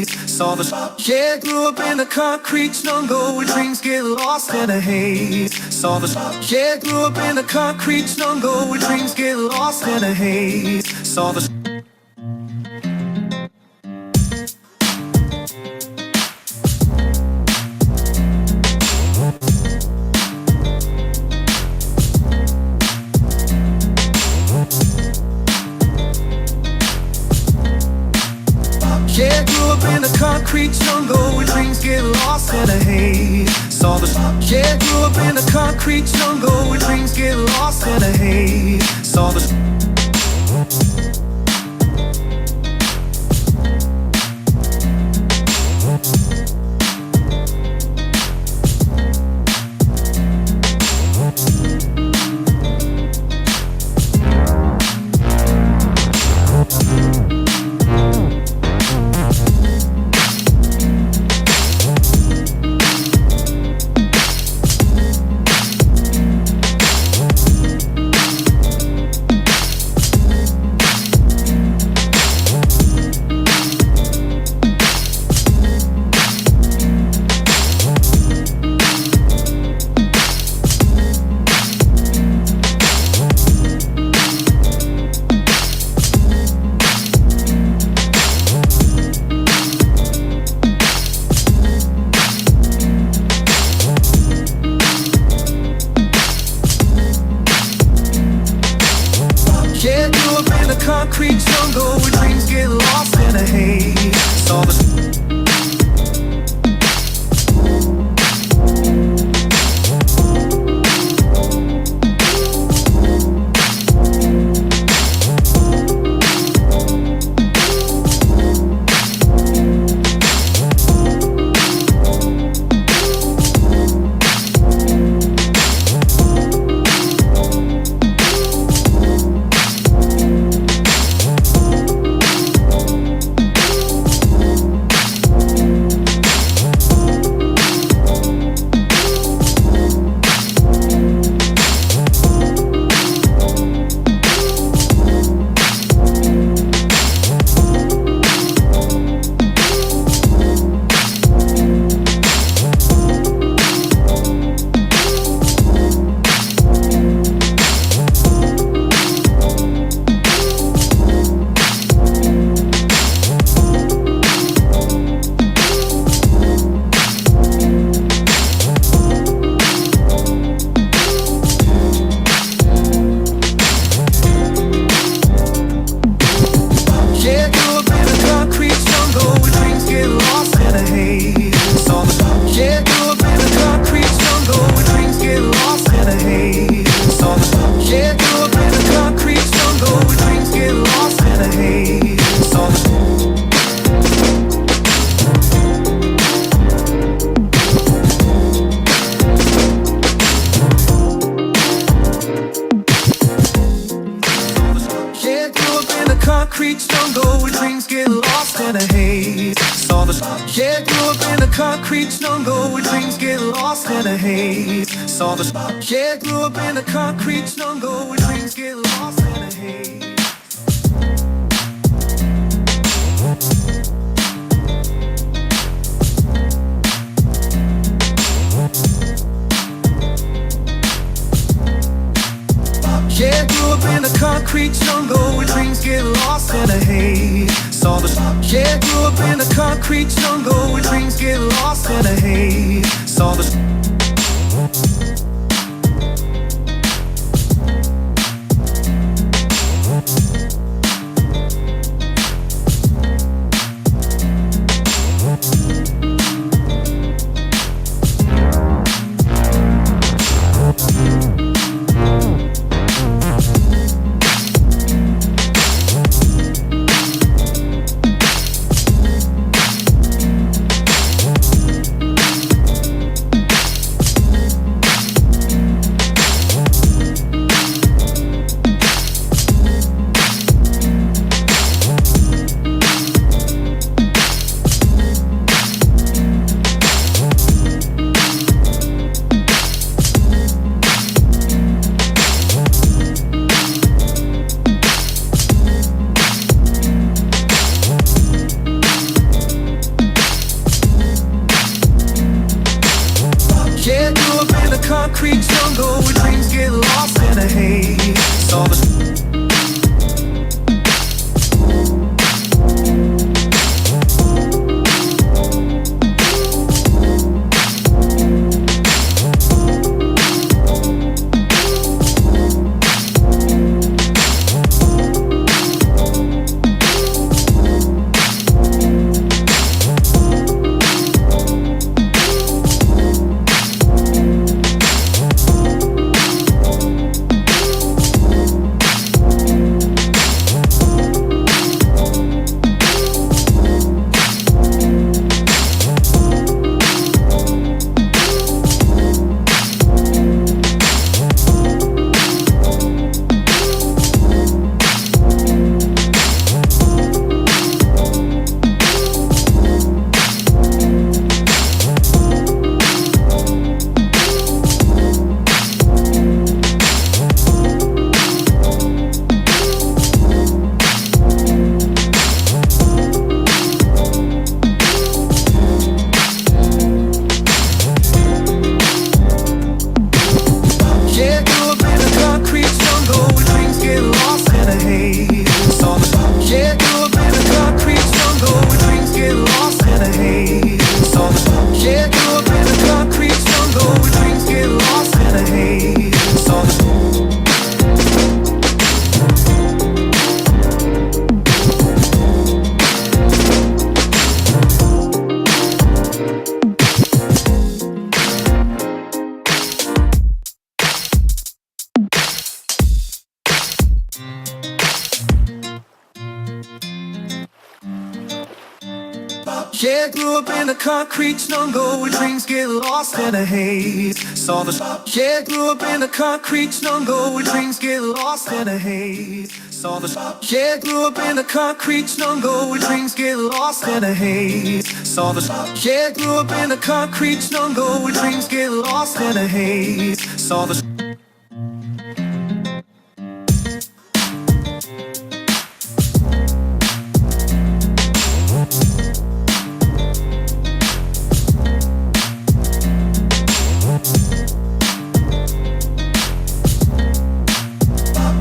Saw the yeah, grew up in the concrete jungle where dreams get lost in a haze. Saw the yeah, grew up in the concrete jungle where dreams get lost in a haze. Saw the yeah, grew up in the concrete jungle where dreams get lost in a haze. Saw the yeah, grew up in the concrete jungle where dreams get lost in a haze. Saw the yeah, grew up in the concrete jungle where dreams get lost in a haze. Saw the concrete jungle where dreams get lost in a haze. Saw the yeah, grew up in the concrete jungle where dreams get lost in a haze. Saw the yeah, grew up in the concrete jungle where dreams get lost in a haze. Yeah, grew up in the concrete jungle where dreams get lost in a haze. Saw the yeah, grew up in the concrete jungle where dreams get lost in a haze. Saw the Yeah, grew up in a concrete jungle where dreams get lost in a haze. Saw the yeah, grew up in a concrete jungle where dreams get lost in a haze. Saw the yeah, grew up in a concrete jungle where dreams get lost in a haze. Saw the yeah, grew up in a concrete jungle where dreams get lost in a haze. Saw the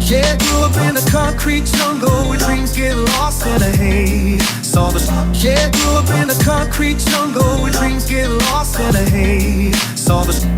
yeah, grew up in a concrete jungle where dreams get lost in a haze. Saw the yeah, grew up in a concrete jungle where dreams get lost in a haze. Saw the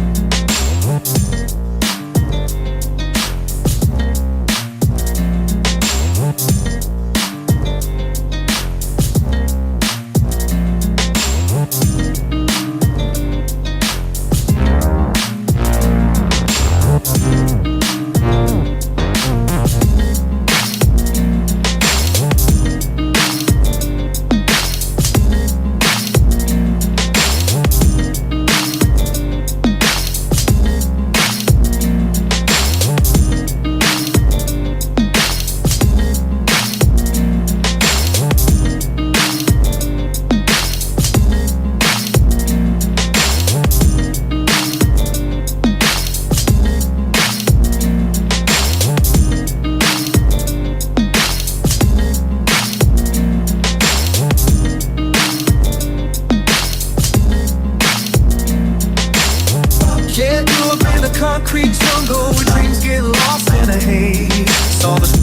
yeah, grew up in a concrete jungle where dreams get lost in a haze. Saw the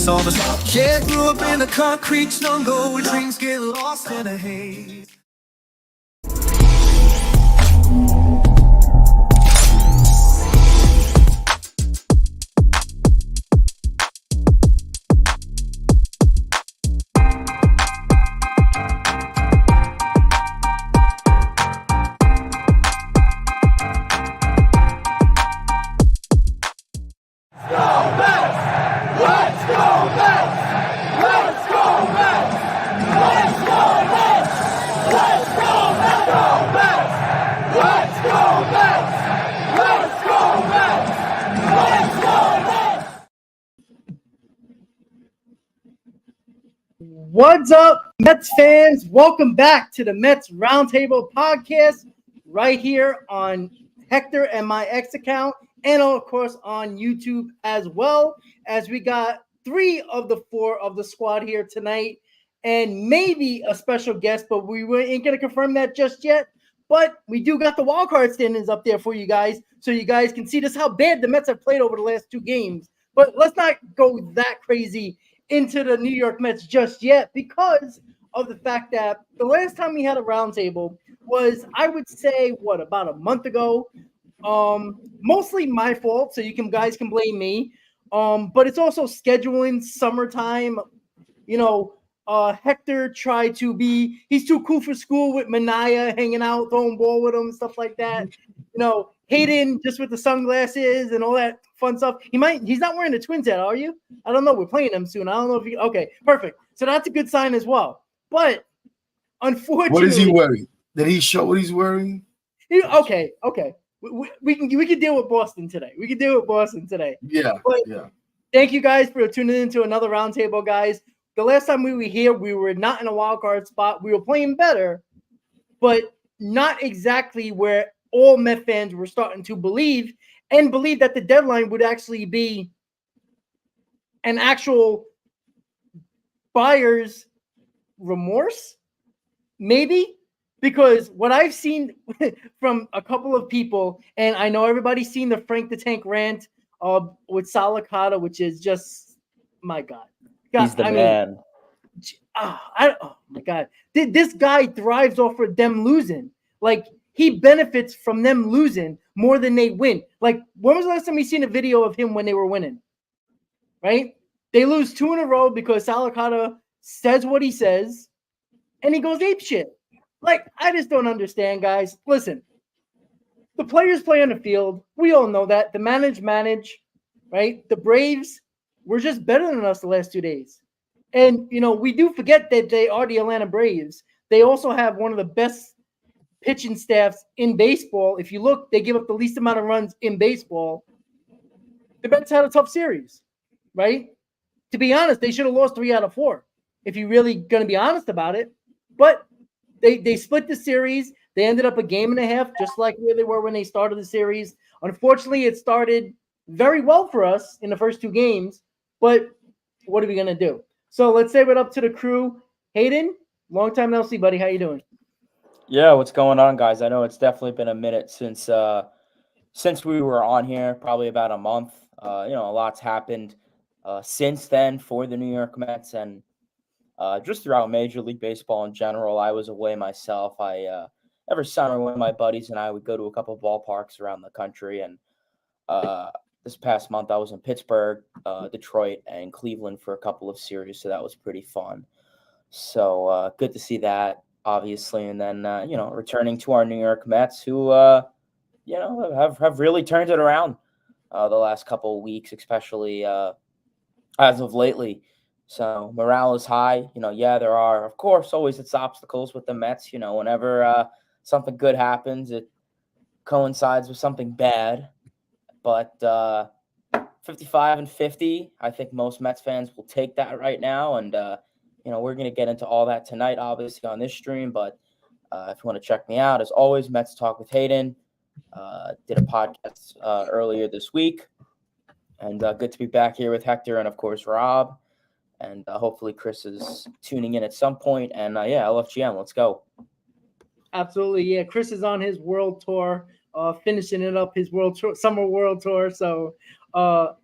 saw the yeah, grew up in a concrete jungle where dreams get lost in a haze. What's up, Mets fans? Welcome back to the Mets Roundtable podcast right here on Hector and my X account, and of course on YouTube as well, as we got 3 of the 4 of the squad here tonight, and maybe a special guest, but we ain't going to confirm that just yet. But we do got the wildcard standings up there for you guys, so you guys can see just how bad the Mets have played over the last 2 games. But let's not go that crazy into the New York Mets just yet, because of the fact that the last time we had a roundtable was, I would say, about a month ago. Mostly my fault, so guys can blame me. But it's also scheduling, summertime. Hector tried to he's too cool for school with Mania hanging out, throwing ball with him and stuff like that. Hayden just with the sunglasses and all that fun stuff. He's not wearing the Twins hat, are you? I don't know. We're playing them soon. I don't know if okay, perfect. So that's a good sign as well. But unfortunately, what is he wearing? Did he show what he's wearing? Okay. We can deal with Boston today. Yeah. But yeah. Thank you guys for tuning into another roundtable, guys. The last time we were here, we were not in a wild card spot. We were playing better, but not exactly where all Met fans were starting to believe that the deadline would actually be an actual buyer's remorse, maybe, because what I've seen from a couple of people, and I know everybody's seen the Frank the Tank rant with Licata, which is just, my God. He's the man. Oh my God. This guy thrives off of them losing. Like, he benefits from them losing more than they win. Like, when was the last time you seen a video of him when they were winning? Right? They lose 2 in a row because Licata says what he says, and he goes ape shit. Like, I just don't understand, guys. Listen, the players play on the field. We all know that. The manage, right? The Braves were just better than us the last 2 days. And, we do forget that they are the Atlanta Braves. They also have one of the best pitching staffs in baseball. If you look, they give up the least amount of runs in baseball. The Mets had a tough series, right? To be honest, they should have lost 3 out of 4, if you're really going to be honest about it. But they split the series. They ended up a game and a half, just like where they were when they started the series. Unfortunately, it started very well for us in the first 2 games, but what are we going to do? So let's say it up to the crew. Hayden, long time no see, buddy. How you doing? Yeah, what's going on, guys? I know it's definitely been a minute since we were on here, probably about a month. A lot's happened since then for the New York Mets and just throughout Major League Baseball in general. I was away myself. Every summer, one of my buddies and I would go to a couple of ballparks around the country. And this past month, I was in Pittsburgh, Detroit, and Cleveland for a couple of series. So that was pretty fun. So good to see that, obviously. And then, returning to our New York Mets, who, have really turned it around the last couple of weeks, especially as of lately. So morale is high. There are, of course, always its obstacles with the Mets. Whenever something good happens, it coincides with something bad. But 55-50, I think most Mets fans will take that right now. And, we're going to get into all that tonight, obviously, on this stream. But if you want to check me out, as always, Mets Talk with Hayden. Did a podcast earlier this week. And good to be back here with Hector and, of course, Rob. And hopefully Chris is tuning in at some point. And, LFGM, let's go. Absolutely, yeah. Chris is on his world tour, finishing it up, his summer world tour. So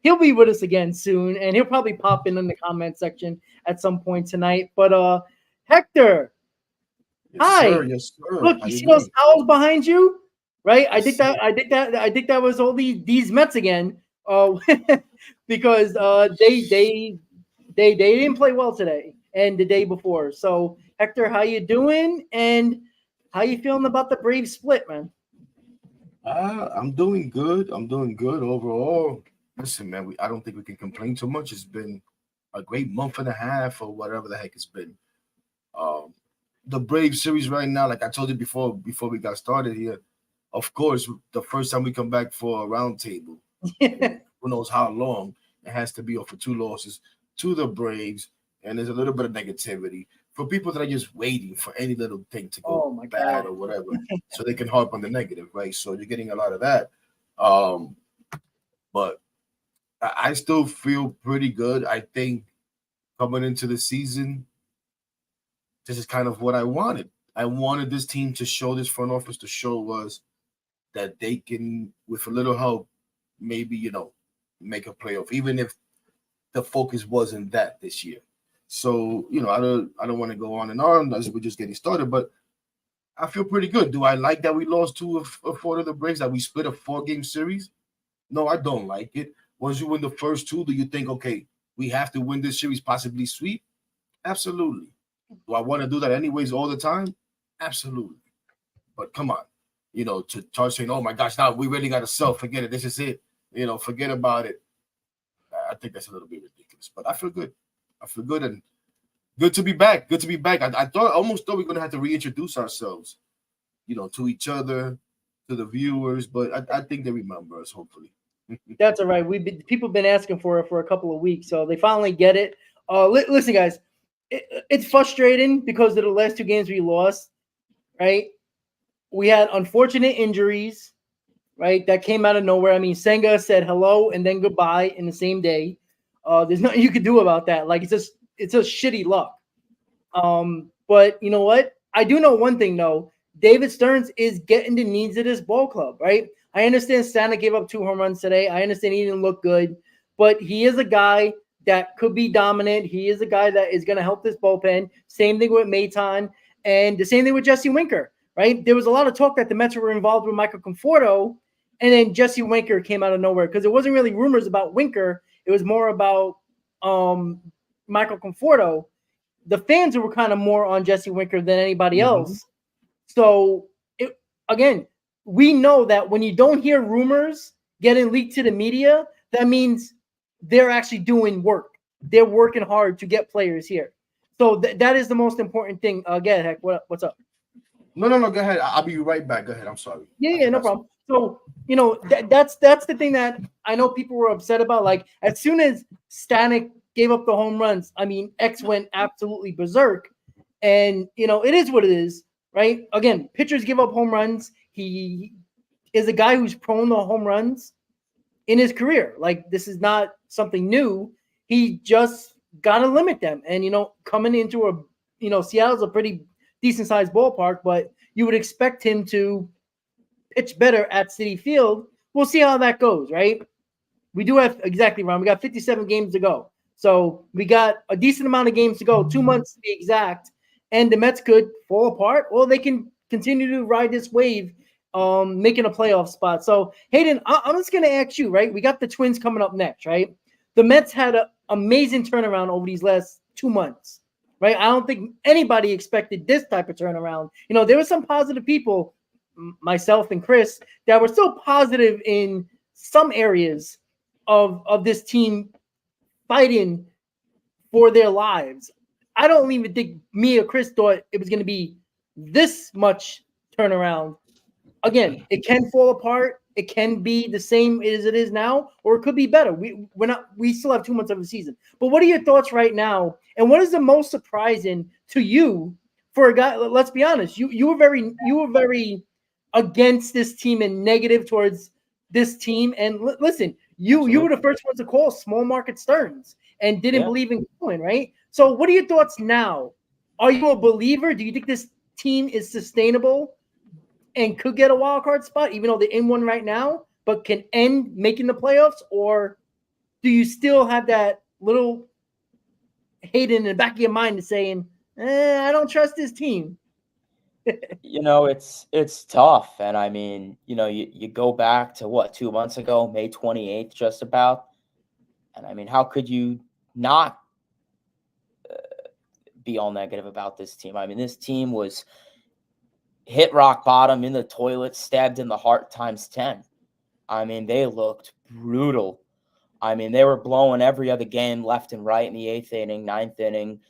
he'll be with us again soon, and he'll probably pop in the comment section at some point tonight. But Hector, Yes, hi. Sir. Yes, sir. Look, you see those owls behind you, right? I think that was all these Mets again, because they didn't play well today and the day before. So Hector, how you doing? And how you feeling about the Braves split, man? I'm doing good. I'm doing good overall. Listen, man, I don't think we can complain too much. It's been a great month and a half or whatever the heck it's been. The Braves series right now, like I told you before we got started here, of course, the first time we come back for a roundtable, who knows how long, it has to be for 2 losses to the Braves, and there's a little bit of negativity for people that are just waiting for any little thing to go bad or whatever, so they can harp on the negative, right? So you're getting a lot of that. But I still feel pretty good. I think coming into the season, this is kind of what I wanted. I wanted this team to show, this front office to show us that they can, with a little help, maybe, make a playoff, even if the focus wasn't that this year. So, I don't want to go on and on as we're just getting started, but I feel pretty good. Do I like that we lost 2 of 4 of the Braves, that we split a 4-game series? No, I don't like it. Once you win the first 2, do you think, okay, we have to win this series, possibly sweep? Absolutely. Do I want to do that anyways all the time? Absolutely. But come on, to start saying, oh my gosh, now we really got to sell, forget it, this is it, forget about it. I think that's a little bit ridiculous, but I feel good. I feel good and good to be back. Good to be back. I almost thought we were going to have to reintroduce ourselves, to each other, to the viewers, but I think they remember us, hopefully. That's all right. People have been asking for it for a couple of weeks, so they finally get it. Listen, guys, it's frustrating because of the last 2 games we lost, right? we had unfortunate injuries, right? That came out of nowhere. I mean, Senga said hello and then goodbye in the same day. There's nothing you could do about that. Like, it's just shitty luck. But you know what? I do know one thing though. David Stearns is getting the needs of this ball club, right? I understand Santa gave up 2 home runs today. I understand he didn't look good, but he is a guy that could be dominant. He is a guy that is going to help this bullpen. Same thing with Maton, and the same thing with Jesse Winker, right? There was a lot of talk that the Mets were involved with Michael Conforto, and then Jesse Winker came out of nowhere because it wasn't really rumors about Winker. It was more about Michael Conforto. The fans were kind of more on Jesse Winker than anybody else. So, again, we know that when you don't hear rumors getting leaked to the media, that means they're actually doing work. They're working hard to get players here. So that is the most important thing. Again, Heck, what's up? No, go ahead. I'll be right back. Go ahead. I'm sorry. Yeah, no problem. So, that's the thing that I know people were upset about. Like, as soon as Stanek gave up the home runs, I mean, X went absolutely berserk. And, it is what it is, right? Again, pitchers give up home runs. He is a guy who's prone to home runs in his career. Like, this is not something new. He just got to limit them. And, coming into Seattle's a pretty decent sized ballpark, but you would expect him to pitch better at Citi Field. We'll see how that goes, right? We do have exactly, Ron. We got 57 games to go. So we got a decent amount of games to go, 2 months to be exact. And the Mets could fall apart, or they can continue to ride this wave, making a playoff spot. So, Hayden, I'm just going to ask you, right? We got the Twins coming up next, right? The Mets had an amazing turnaround over these last 2 months, right? I don't think anybody expected this type of turnaround. There were some positive people, myself and Chris, that were still positive in some areas of this team fighting for their lives. I don't even think me or Chris thought it was going to be this much turnaround. Again, it can fall apart. It can be the same as it is now, or it could be better. We still have 2 months of the season. But what are your thoughts right now? And what is the most surprising to you for a guy? Let's be honest. You were very against this team and negative towards this team. And listen, you were the first ones to call small market Stearns and didn't believe in Cohen, right? So what are your thoughts now? Are you a believer? Do you think this team is sustainable and could get a wild card spot, even though they're in one right now, but can end making the playoffs? Or do you still have that little hate in the back of your mind saying, I don't trust this team? It's tough. And I mean, you go back to what, 2 months ago, May 28th, just about. And I mean, how could you not be all negative about this team? I mean, this team was hit rock bottom, in the toilet, stabbed in the heart times 10. I mean, they looked brutal. I mean, they were blowing every other game left and right in the 8th inning, 9th inning.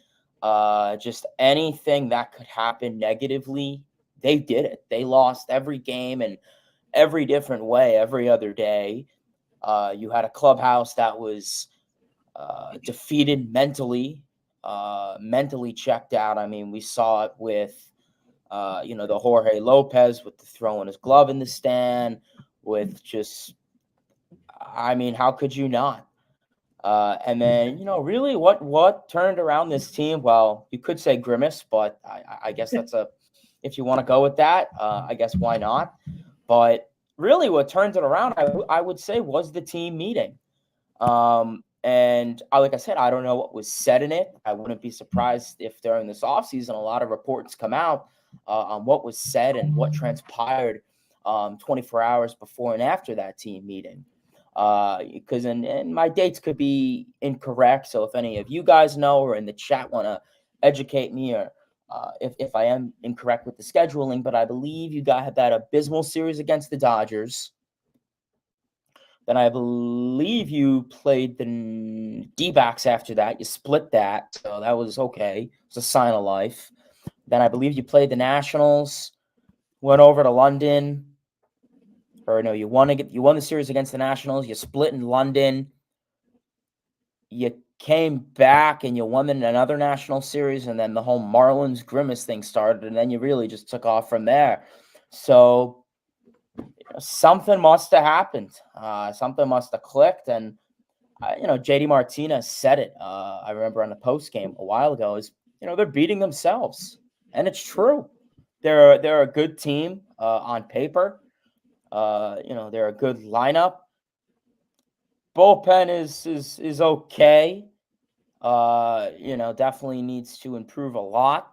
Just anything that could happen negatively, they did it. They lost every game in every different way every other day. You had a clubhouse that was defeated mentally checked out. I mean, we saw it with, the Jorge Lopez with the throwing his glove in the stand, with just, I mean, how could you not? And then, really what turned around this team? Well, you could say Grimace, but I guess that's if you want to go with that, I guess why not? But really what turned it around, I would say, was the team meeting. And like I said, I don't know what was said in it. I wouldn't be surprised if during this offseason, a lot of reports come out on what was said and what transpired 24 hours before and after that team meeting. Because and my dates could be incorrect. So if any of you guys know or in the chat want to educate me, or if I am incorrect with the scheduling, but I believe you guys had that abysmal series against the Dodgers. Then I believe you played the D-backs after that. You split that, so that was okay. It's a sign of life. Then I believe you played the Nationals, went over to London. Or no, you won the series against the Nationals. You split in London. You came back and you won in another national series, and then the whole Marlins Grimace thing started, and then you really just took off from there. So something must have happened. Something must have clicked. And, JD Martinez said it. I remember on the post game a while ago is, they're beating themselves. And it's true. They're a good team on paper. They're a good lineup. Bullpen is okay. Definitely needs to improve a lot.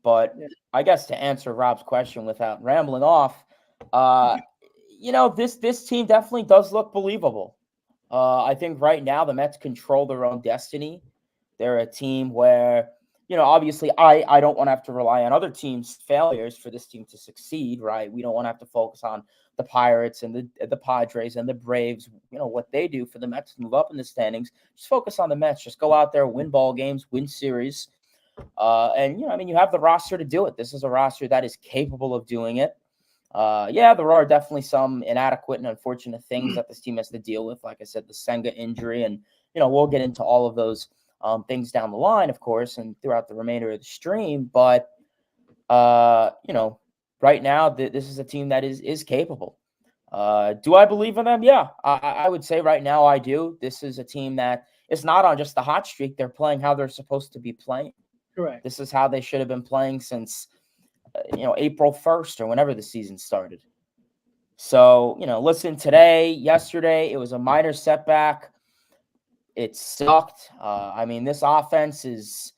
But I guess to answer Rob's question without rambling off, this team definitely does look believable. I think right now the Mets control their own destiny. They're a team where, obviously I don't want to have to rely on other teams' failures for this team to succeed, right? We don't want to have to focus on the Pirates and the Padres and the Braves, what they do for the Mets to move up in the standings. Just focus on the Mets. Just go out there, win ball games, win series. And, you have the roster to do it. This is a roster that is capable of doing it. There are definitely some inadequate and unfortunate things that this team has to deal with. Like I said, the Senga injury, and, we'll get into all of those things down the line, of course, and throughout the remainder of the stream. But, right now, this is a team that is capable. Do I believe in them? Yeah, I would say right now I do. This is a team that is not on just the hot streak. They're playing how they're supposed to be playing. Correct. This is how they should have been playing since, April 1st or whenever the season started. So, listen, yesterday, it was a minor setback. It sucked. This offense is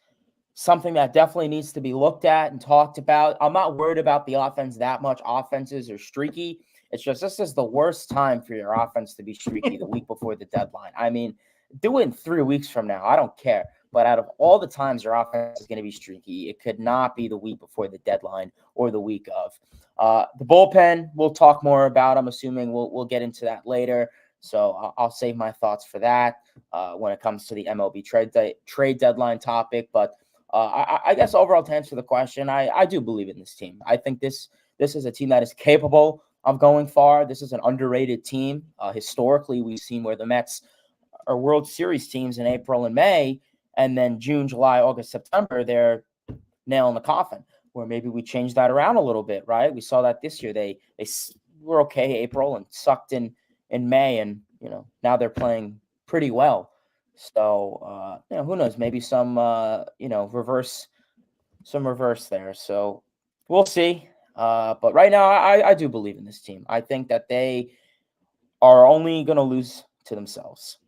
something that definitely needs to be looked at and talked about. I'm not worried about the offense that much. Offenses are streaky. It's just this is the worst time for your offense to be streaky the week before the deadline. Do it in 3 weeks from now. I don't care. But out of all the times your offense is going to be streaky, it could not be the week before the deadline or the week of. The bullpen, we'll talk more about. I'm assuming we'll get into that later. So I'll save my thoughts for that when it comes to the MLB trade deadline topic. But I guess overall, to answer the question, I do believe in this team. I think this is a team that is capable of going far. This is an underrated team. Historically, we've seen where the Mets are World Series teams in April and May, and then June, July, August, September, they're nail in the coffin, where maybe we change that around a little bit, right? We saw that this year. They were okay April and sucked in May, and, now they're playing pretty well. So, who knows? Maybe some, reverse there. So we'll see. But right now, I do believe in this team. I think that they are only going to lose to themselves.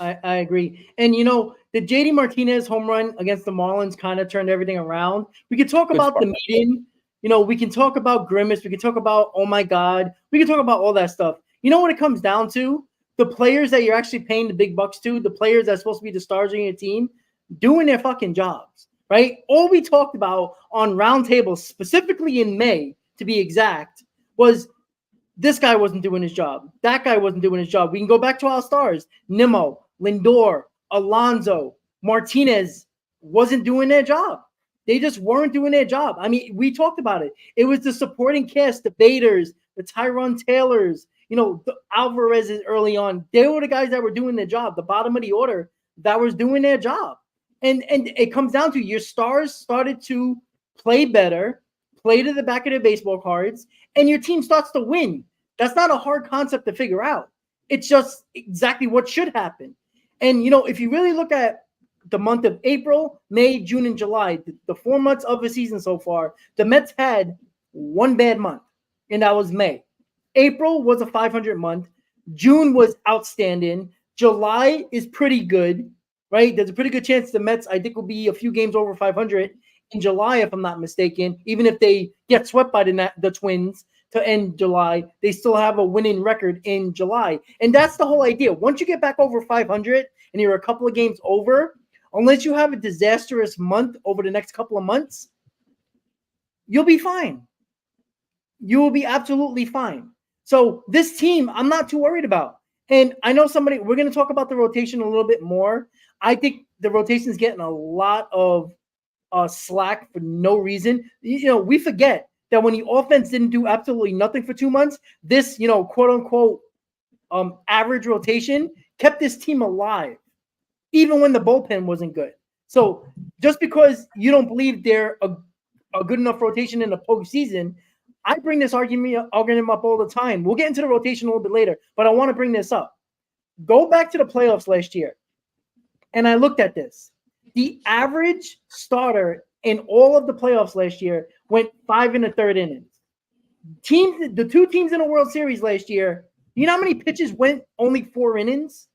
I agree. And, the JD Martinez home run against the Marlins kind of turned everything around. We could talk about the meeting. We can talk about Grimace. We can talk about, oh, my God. We can talk about all that stuff. You know what it comes down to? The players that you're actually paying the big bucks to, the players that's supposed to be the stars of your team, doing their fucking jobs, right? All we talked about on Roundtable, specifically in May, to be exact, was this guy wasn't doing his job. That guy wasn't doing his job. We can go back to our stars. Nimmo, Lindor, Alonso, Martinez wasn't doing their job. They just weren't doing their job. We talked about it. It was the supporting cast, the Baders, the Tyrone Taylors, the Alvarez's early on. They were the guys that were doing their job, the bottom of the order that was doing their job. And it comes down to your stars started to play better, play to the back of their baseball cards, and your team starts to win. That's not a hard concept to figure out. It's just exactly what should happen. And, if you really look at the month of April, May, June, and July, the 4 months of the season so far, the Mets had one bad month, and that was May. April was a 500 month. June was outstanding. July is pretty good, right? There's a pretty good chance the Mets, I think, will be a few games over 500 in July, if I'm not mistaken. Even if they get swept by the Twins to end July, they still have a winning record in July. And that's the whole idea. Once you get back over 500 and you're a couple of games over, unless you have a disastrous month over the next couple of months, you'll be fine. You will be absolutely fine. So this team, I'm not too worried about. And I know we're going to talk about the rotation a little bit more. I think the rotation is getting a lot of slack for no reason. We forget that when the offense didn't do absolutely nothing for 2 months, this, quote unquote, average rotation kept this team alive, even when the bullpen wasn't good. So just because you don't believe they're a good enough rotation in the postseason, I bring this argument up all the time. We'll get into the rotation a little bit later, but I want to bring this up. Go back to the playoffs last year, and I looked at this. The average starter in all of the playoffs last year went 5 1/3 innings. The two teams in the World Series last year, you know how many pitches went only 4 innings?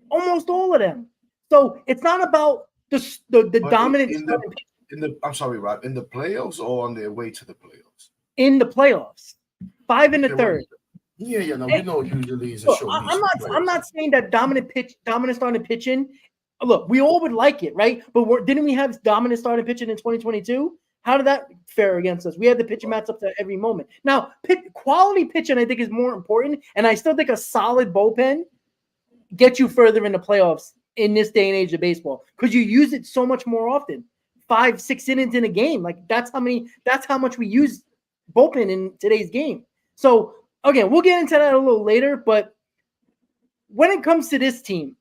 Almost all of them. So it's not about the dominant I'm sorry, Rob, in the playoffs or on their way to the playoffs? in the playoffs. 5 1/3. Yeah, no, we know usually is a show. I'm not saying that dominant starting pitching. Look, we all would like it, right? But didn't we have dominant starting pitching in 2022? How did that fare against us? We had the pitching matchups at every moment. Now, quality pitching, I think, is more important, and I still think a solid bullpen gets you further in the playoffs in this day and age of baseball because you use it so much more often. 5, 6 innings in a game, like that's how much we use bullpen in today's game. So again, we'll get into that a little later, but when it comes to this team,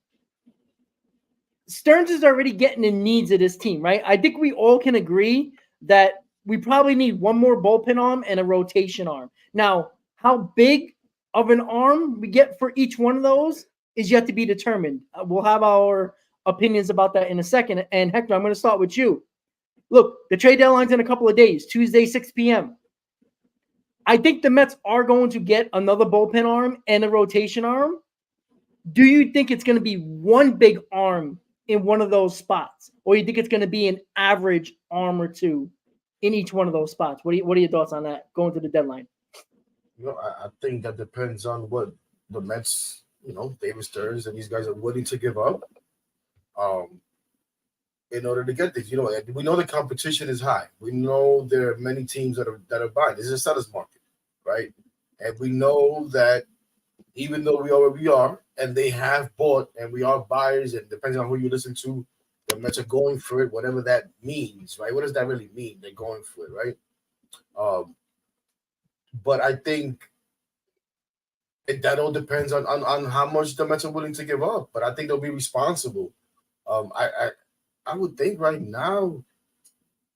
Stearns is already getting the needs of this team, right? I think we all can agree that we probably need one more bullpen arm and a rotation arm. Now, how big of an arm we get for each one of those is yet to be determined. We'll have our opinions about that in a second. And Hector, I'm going to start with you. Look, the trade deadline's in a couple of days, Tuesday, 6 p.m. I think the Mets are going to get another bullpen arm and a rotation arm. Do you think it's going to be one big arm in one of those spots, or you think it's going to be an average arm or two in each one of those spots? What are your thoughts on that going to the deadline? I think that depends on what the Mets, David Stearns and these guys are willing to give up in order to get this. We know the competition is high. We know there are many teams that are buying. This is a seller's market, right? And we know that even though we are where we are, and they have bought, and we are buyers, and depending on who you listen to, the Mets are going for it, whatever that means, right? What does that really mean? They're going for it, right? But I think that all depends on how much the Mets are willing to give up. But I think they'll be responsible. I would think right now,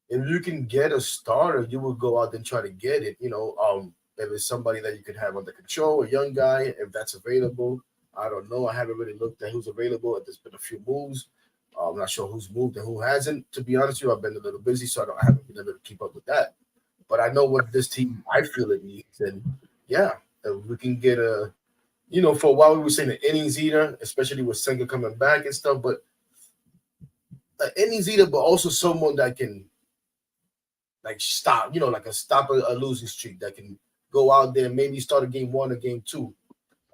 if you can get a starter, you will go out and try to get it. If it's somebody that you can have under control, a young guy, if that's available. I don't know. I haven't really looked at who's available. There's been a few moves. I'm not sure who's moved and who hasn't. To be honest with you, I've been a little busy, so I haven't been able to keep up with that. But I know what this team, I feel it needs. And yeah, if we can get for a while we were saying an innings eater, especially with Senga coming back and stuff, but an innings eater, but also someone that can stop, stop a losing streak, that can go out there and maybe start a game 1 or game 2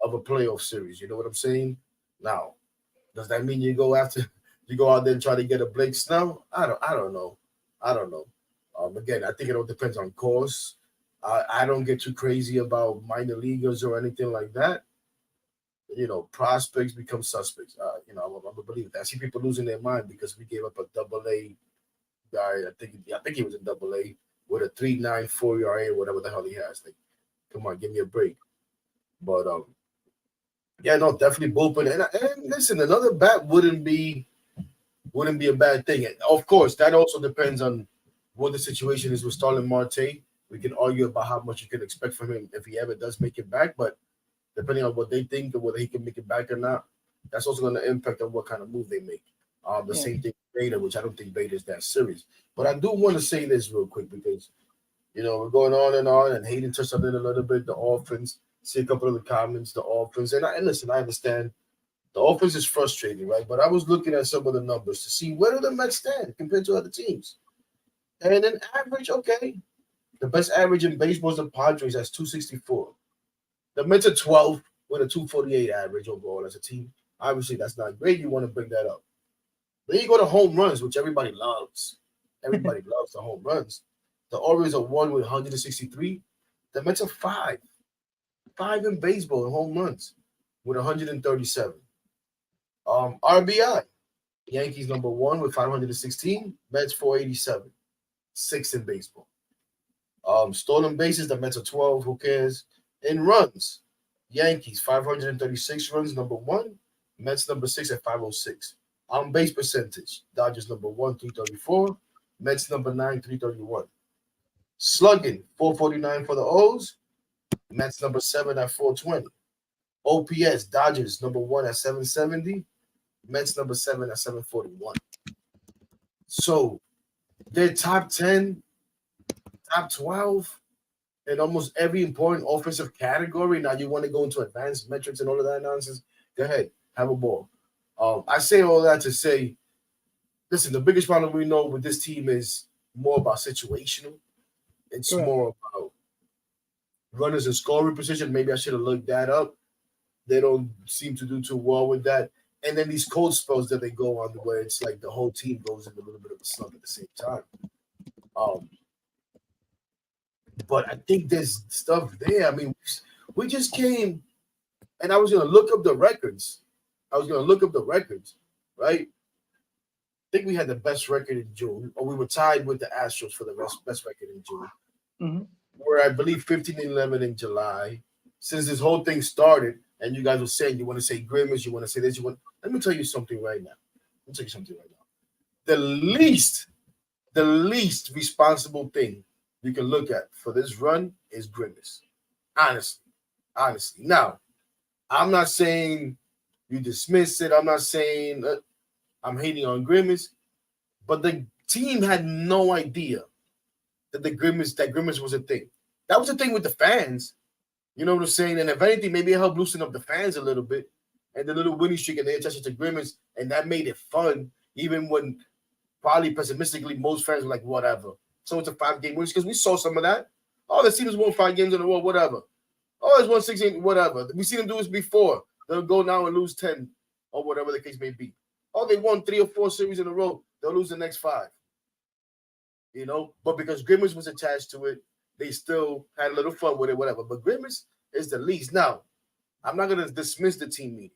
of a playoff series. You know what I'm saying? Now, does that mean you go out there and try to get a Blake Snell? I don't know. Again, I think it all depends on course. I don't get too crazy about minor leaguers or anything like that. Prospects become suspects. I'm a believer. I see people losing their mind because we gave up a double-A guy. I think he was in double-A with a 3.94 ERA or whatever the hell he has. Like, come on, give me a break. But yeah, no, definitely bullpen. And listen, another bat wouldn't be a bad thing. And of course, that also depends on what the situation is with Starling Marte. We can argue about how much you can expect from him if he ever does make it back. But depending on what they think and whether he can make it back or not, that's also going to impact on what kind of move they make. Same thing with Bader, which I don't think Bader is that serious. But I do want to say this real quick because, we're going on, and Hayden touched on it a little bit, the offense. See a couple of the comments, the offense. And listen, I understand the offense is frustrating, right? But I was looking at some of the numbers to see where do the Mets stand compared to other teams. And an average, okay. The best average in baseball is the Padres. That's 264. The Mets are 12 with a 248 average overall as a team. Obviously, that's not great. You want to bring that up. Then you go to home runs, which everybody loves. Everybody loves the home runs. The Orioles are 1 with 163. The Mets are 5. 5 in baseball in home runs with 137. RBI, Yankees number 1 with 516. Mets 487. 6 in baseball. Stolen bases, the Mets are 12. Who cares? In runs, Yankees 536 runs, number 1. Mets number 6 at 506. On base percentage, Dodgers number 1, 334. Mets number 9, 331. Slugging, 449 for the O's. Mets number 7 at 420. OPS, Dodgers number 1 at 770. Mets number 7 at 741. So they're top 10, top 12 in almost every important offensive category. Now you want to go into advanced metrics and all of that nonsense? Go ahead, have a ball. I say all that to say, listen, the biggest problem we know with this team is more about situational. It's Correct. more about runners in scoring position. Maybe I should have looked that up. They don't seem to do too well with that. And then these cold spells that they go on where it's like the whole team goes in a little bit of a slump at the same time. But I think there's stuff there. I mean, we just came, and I was going to look up the records. Right? I think we had the best record in June, or we were tied with the Astros for the best record in June. Mm-hmm. We're, I believe, 15-11 in July. Since this whole thing started, and you guys were saying you want to say Grimace, you want to say this, let me tell you something right now. The least responsible thing you can look at for this run is Grimace. Honestly. Now, I'm not saying you dismiss it. I'm not saying I'm hating on Grimace, but the team had no idea that Grimace was a thing. That was the thing with the fans. You know what I'm saying? And if anything, maybe it helped loosen up the fans a little bit. And the little winning streak and their attention to Grimace, and that made it fun, even when probably pessimistically most fans were like, whatever. So it's a 5-game win because we saw some of that. Oh, the team has won 5 games in a row, whatever. Oh, it's won 16, whatever. We've seen them do this before. They'll go now and lose 10 or whatever the case may be. Oh, they won 3 or 4 series in a row. They'll lose the next 5. You know, but because Grimace was attached to it, they still had a little fun with it, whatever. But Grimace is the least. Now, I'm not going to dismiss the team meeting.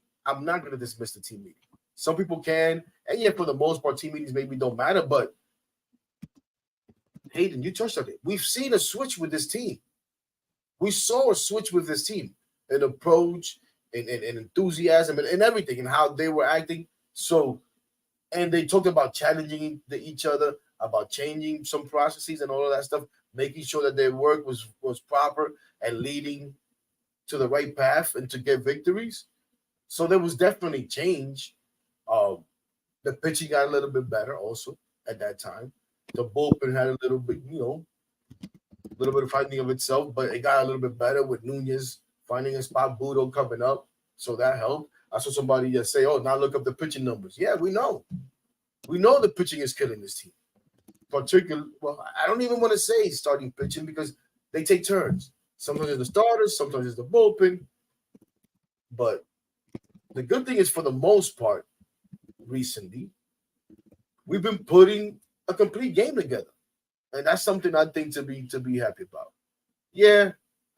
Some people can, and yeah, for the most part, team meetings maybe don't matter, but Hayden, you touched on it. We've seen a switch with this team. We saw a switch with this team, an approach and enthusiasm and everything and how they were acting. So, and they talked about challenging each other, about changing some processes and all of that stuff, making sure that their work was proper and leading to the right path and to get victories. So there was definitely change. The pitching got a little bit better also at that time. The bullpen had a little bit, a little bit of finding of itself, but it got a little bit better with Nunez finding a spot, Budo coming up. So that helped. I saw somebody just say, now look up the pitching numbers. Yeah, we know. We know the pitching is killing this team. Particularly, I don't even want to say starting pitching because they take turns. Sometimes it's the starters, sometimes it's the bullpen. But the good thing is, for the most part, recently, we've been putting a complete game together. And that's something I think to be happy about. Yeah,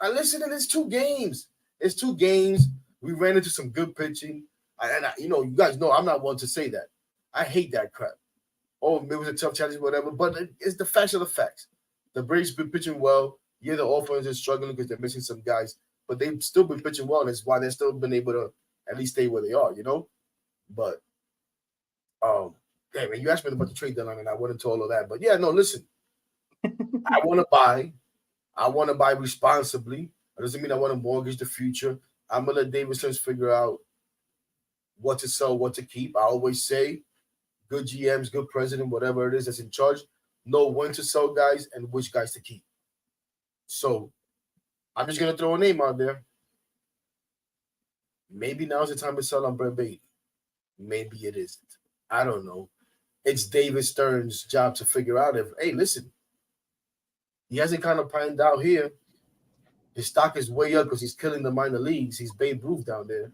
listen, it's 2 games. It's 2 games. We ran into some good pitching. You guys know I'm not one to say that. I hate that crap. Oh, it was a tough challenge, whatever. But it's the facts of the facts. The Braves been pitching well. Yeah, the offense is struggling because they're missing some guys. But they've still been pitching well. And that's why they've still been able to at least stay where they are, But, man, you asked me about the trade deadline, and I went into all of that. But, yeah, no, listen. I want to buy. I want to buy responsibly. It doesn't mean I want to mortgage the future. I'm going to let David Stearns figure out what to sell, what to keep. I always say good GMs, good president, whatever it is that's in charge, know when to sell guys and which guys to keep. So I'm just going to throw a name out there. Maybe now's the time to sell on Brett Baty. Maybe it isn't. I don't know. It's David Stearns' job to figure out hey, listen, he hasn't kind of panned out here. His stock is way up because he's killing the minor leagues. He's Babe Ruth down there.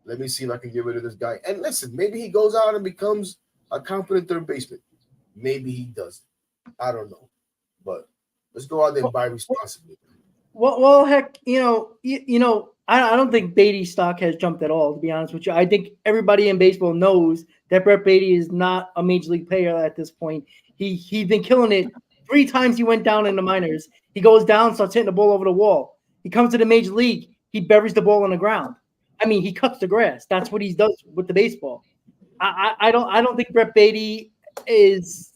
Let me see if I can get rid of this guy. And listen, maybe he goes out and becomes a competent third baseman. Maybe he doesn't. I don't know. But let's go out there and buy responsibly. Well, heck, I don't think Beatty's stock has jumped at all, to be honest with you. I think everybody in baseball knows that Brett Baty is not a major league player at this point. He's been killing it. 3 times he went down in the minors. He goes down, starts hitting the ball over the wall. He comes to the major league. He buries the ball on the ground. I mean, he cuts the grass. That's what he does with the baseball. I don't think Brett Baty is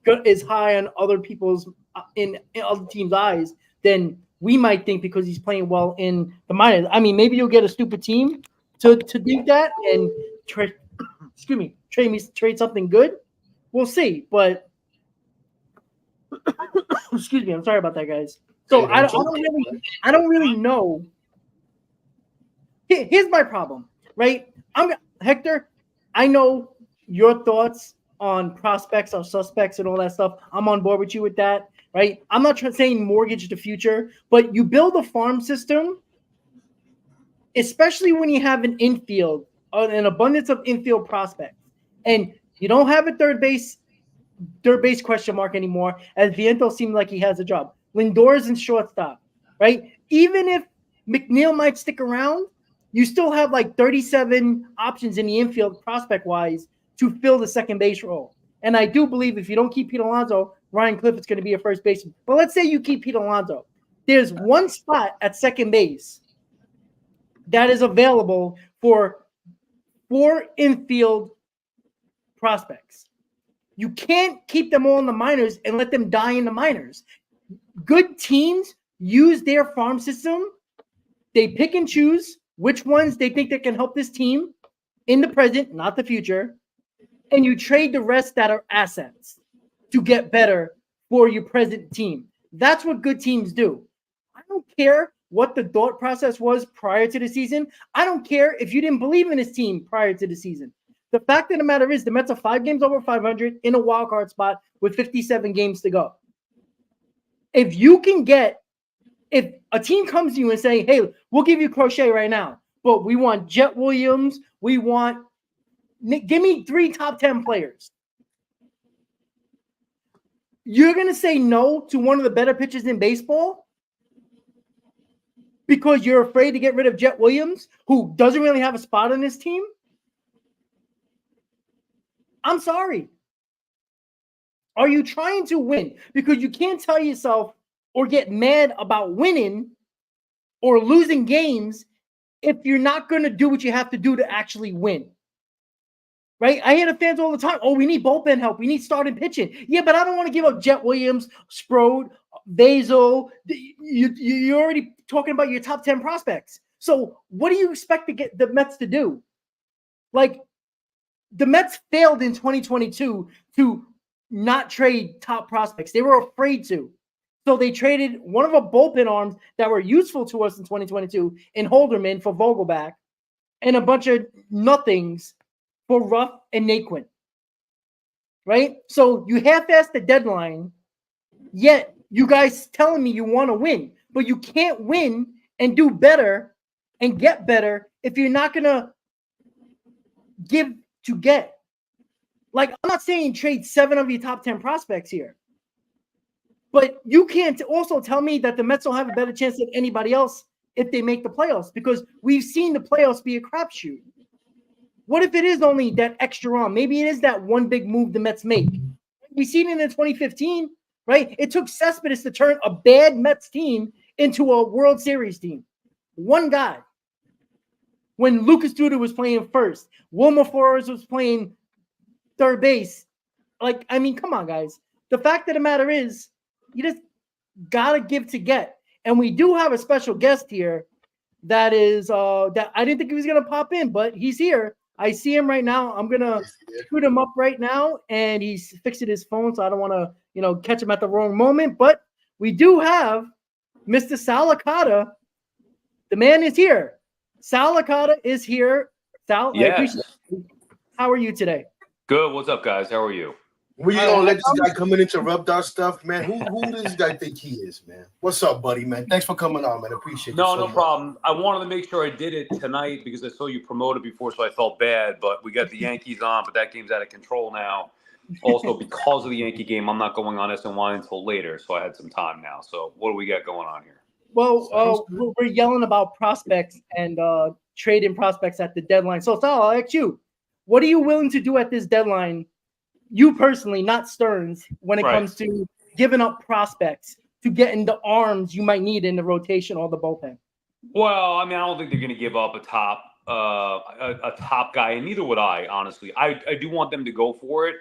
high on other people's in other teams' eyes than we might think because he's playing well in the minors. I mean, maybe you'll get a stupid team to do that and trade something good. We'll see, but excuse me, I'm sorry about that, guys. So I don't really know. Here's my problem, right? Hector. I know your thoughts on prospects or suspects and all that stuff. I'm on board with you with that, right? I'm not saying mortgage the future, but you build a farm system, especially when you have an infield, an abundance of infield prospects, and you don't have a third base question mark anymore, as Vientos seemed like he has a job. Lindor's in shortstop, right? Even if McNeil might stick around, you still have like 37 options in the infield prospect-wise to fill the second base role. And I do believe if you don't keep Pete Alonso, Ryan Clifford's going to be a first baseman. But let's say you keep Pete Alonso. There's one spot at second base that is available for 4 infield prospects. You can't keep them all in the minors and let them die in the minors. Good teams use their farm system. They pick and choose which ones they think that can help this team in the present, not the future. And you trade the rest that are assets to get better for your present team. That's what good teams do. I don't care what the thought process was prior to the season. I don't care if you didn't believe in this team prior to the season. The fact of the matter is the Mets are 5 games over 500 in a wild card spot with 57 games to go. If a team comes to you and say, hey, we'll give you Crochet right now, but we want Jet Williams, give me 3 top 10 players. You're going to say no to one of the better pitchers in baseball because you're afraid to get rid of Jet Williams, who doesn't really have a spot on this team? I'm sorry. Are you trying to win? Because you can't tell yourself or get mad about winning or losing games if you're not going to do what you have to do to actually win. Right? I hear the fans all the time, oh, we need bullpen help. We need starting pitching. Yeah, but I don't want to give up Jet Williams, Sprode, Vazo. You're already talking about your top 10 prospects. So what do you expect to get the Mets to do? Like, the Mets failed in 2022 to not trade top prospects. They were afraid to. So they traded one of the bullpen arms that were useful to us in 2022 in Holderman for Vogelback and a bunch of nothings for Ruff and Naquin. Right? So you half-assed the deadline, yet you guys telling me you want to win, but you can't win and do better and get better if you're not going to give to get. Like, I'm not saying trade 7 of your top 10 prospects here, but you can't also tell me that the Mets will have a better chance than anybody else if they make the playoffs, because we've seen the playoffs be a crapshoot. What if it is only that extra arm? Maybe it is that one big move the Mets make. We've seen it in 2015, right? It took Cespedes to turn a bad Mets team into a World Series team. One guy. When Lucas Duda was playing first, Wilmer Flores was playing third base. Like, I mean, come on, guys. The fact of the matter is, you just got to give to get. And we do have a special guest here that is, that I didn't think he was going to pop in, but he's here. I see him right now. I'm going to shoot him up right now, and he's fixing his phone, so I don't want to, catch him at the wrong moment. But we do have Mr. Sal Licata. The man is here. Sal Licata is here. Sal, yes. I appreciate it. How are you today? Good. What's up, guys? How are you? We gonna let this guy come in and interrupt our stuff, man. Who does this guy think he is, man? What's up, buddy, man? Thanks for coming on, man. Appreciate it. No problem. I wanted to make sure I did it tonight because I saw you promoted before, so I felt bad. But we got the Yankees on, but that game's out of control now. Also, because of the Yankee game, I'm not going on SNY until later, so I had some time now. So what do we got going on here? Well, we're yelling about prospects and trading prospects at the deadline. So, Sal, I'll ask you, what are you willing to do at this deadline? You personally, not Stearns, when it comes to giving up prospects to getting the arms you might need in the rotation or the bullpen. Well, I mean, I don't think they're going to give up a top guy, and neither would I, honestly. I do want them to go for it,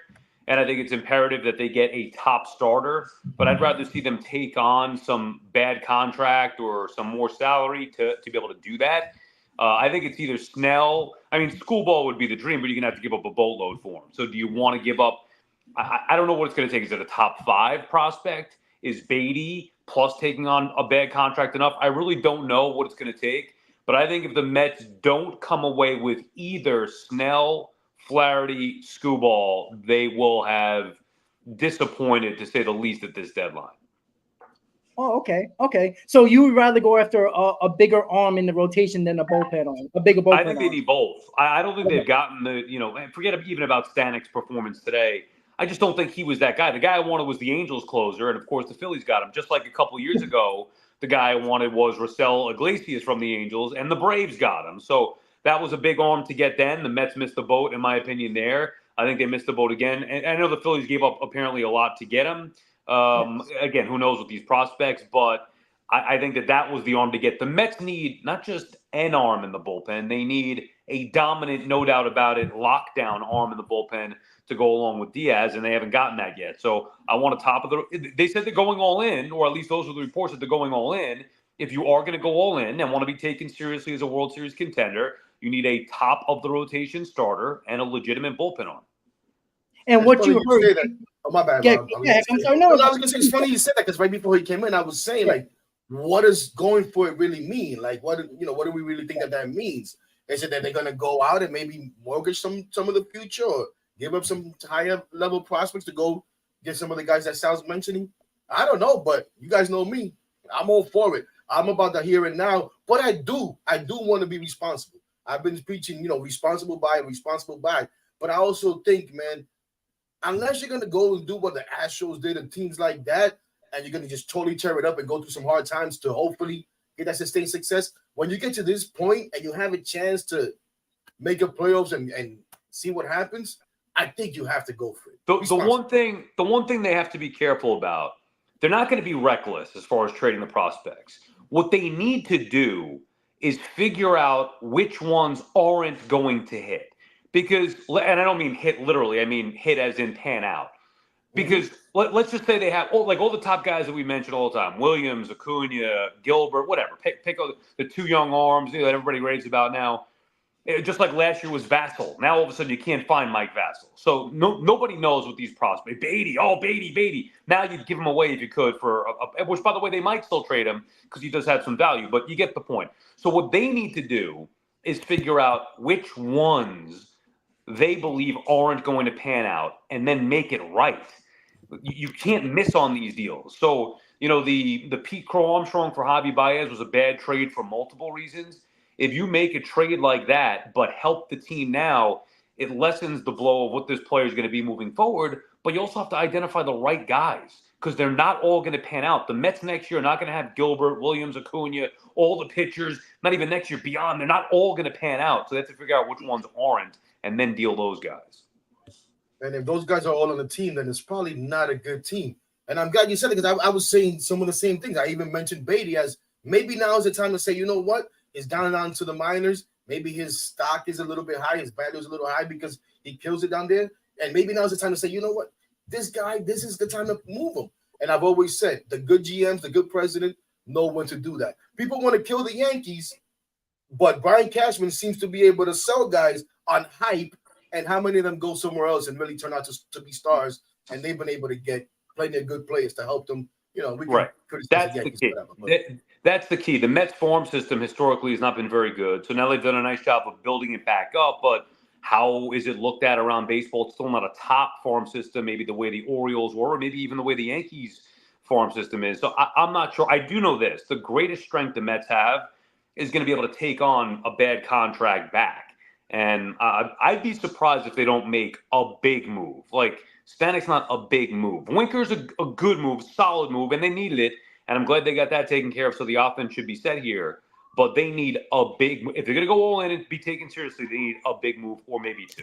and I think it's imperative that they get a top starter. But I'd rather see them take on some bad contract or some more salary to be able to do that. I think it's either Snell. I mean, Schoolball would be the dream, but you're going to have to give up a boatload for him. So do you want to give up? I don't know what it's going to take. Is it a top 5 prospect? Is Beatty plus taking on a bad contract enough? I really don't know what it's going to take. But I think if the Mets don't come away with either Snell, Flaherty, Schoolball, they will have disappointed, to say the least, at this deadline. Oh, okay. So you would rather go after a bigger arm in the rotation than a bullpen arm, a bigger bullpen I think they arm. need both. I don't think they've gotten the, and forget even about Stanek's performance today. I just don't think he was that guy. The guy I wanted was the Angels closer, and of course the Phillies got him. Just like a couple years ago, the guy I wanted was Raisel Iglesias from the Angels, and the Braves got him. So that was a big arm to get then. The Mets missed the boat, in my opinion, there. I think they missed the boat again. And I know the Phillies gave up apparently a lot to get him. Again, who knows with these prospects, but I think that was the arm to get. The Mets need not just an arm in the bullpen. They need a dominant, no doubt about it, lockdown arm in the bullpen to go along with Diaz, and they haven't gotten that yet. So I want a top of the – they said they're going all in, or at least those are the reports that they're going all in. If you are going to go all in and want to be taken seriously as a World Series contender, you need a top-of-the-rotation starter and a legitimate bullpen arm. And what you heard say that. Oh, my bad, Rob. I'm sorry. No, I was going to say, it's funny you said that because right before he came in, I was saying, what does going for it really mean? Like, what do we really think that means? Is it that they're going to go out and maybe mortgage some of the future or give up some higher level prospects to go get some of the guys that Sal's mentioning? I don't know, but you guys know me. I'm all for it. I'm about the here and now, but I do want to be responsible. I've been preaching, responsible by. But I also think, man, unless you're going to go and do what the Astros did and teams like that, and you're going to just totally tear it up and go through some hard times to hopefully get that sustained success, when you get to this point and you have a chance to make a playoffs and see what happens, I think you have to go for it. The one thing they have to be careful about, they're not going to be reckless as far as trading the prospects. What they need to do is figure out which ones aren't going to hit. Because, and I don't mean hit literally, I mean hit as in pan out. Because let's just say they have all the top guys that we mentioned all the time: Williams, Acuna, Gilbert, whatever. Pick the 2 young arms that everybody raves about now. Just like last year was Vassell. Now all of a sudden you can't find Mike Vassell. So nobody knows what these prospects. Beatty. Now you'd give him away if you could for which, by the way, they might still trade him because he does have some value. But you get the point. So what they need to do is figure out which ones they believe aren't going to pan out and then make it right. You can't miss on these deals. So, the Pete Crow Armstrong for Javi Baez was a bad trade for multiple reasons. If you make a trade like that, but help the team now, it lessens the blow of what this player is going to be moving forward. But you also have to identify the right guys because they're not all going to pan out. The Mets next year are not going to have Gilbert, Williams, Acuna, all the pitchers, not even next year, beyond. They're not all going to pan out. So they have to figure out which ones aren't and then deal those guys. And if those guys are all on the team, then it's probably not a good team. And I'm glad you said it because I was saying some of the same things. I even mentioned Beatty as maybe now is the time to say, you know what? He's down to the minors. Maybe his stock is a little bit high. His value is a little high because he kills it down there. And maybe now is the time to say, you know what? This guy, this is the time to move him. And I've always said the good GMs, the good president know when to do that. People want to kill the Yankees, but Brian Cashman seems to be able to sell guys on hype. And how many of them go somewhere else and really turn out to be stars? And they've been able to get plenty of good players to help them. We can That's the key. That's the key. The Mets farm system historically has not been very good. So now they've done a nice job of building it back up. But how is it looked at around baseball? It's still not a top farm system, maybe the way the Orioles were, or maybe even the way the Yankees farm system is. So I'm not sure. I do know this. The greatest strength the Mets have is going to be able to take on a bad contract back. And I'd be surprised if they don't make a big move. Like, Stanek's not a big move. Winker's a good move, solid move, and they needed it. And I'm glad they got that taken care of, so the offense should be set here. But they need a big – if they're going to go all in and be taken seriously, they need a big move or maybe 2.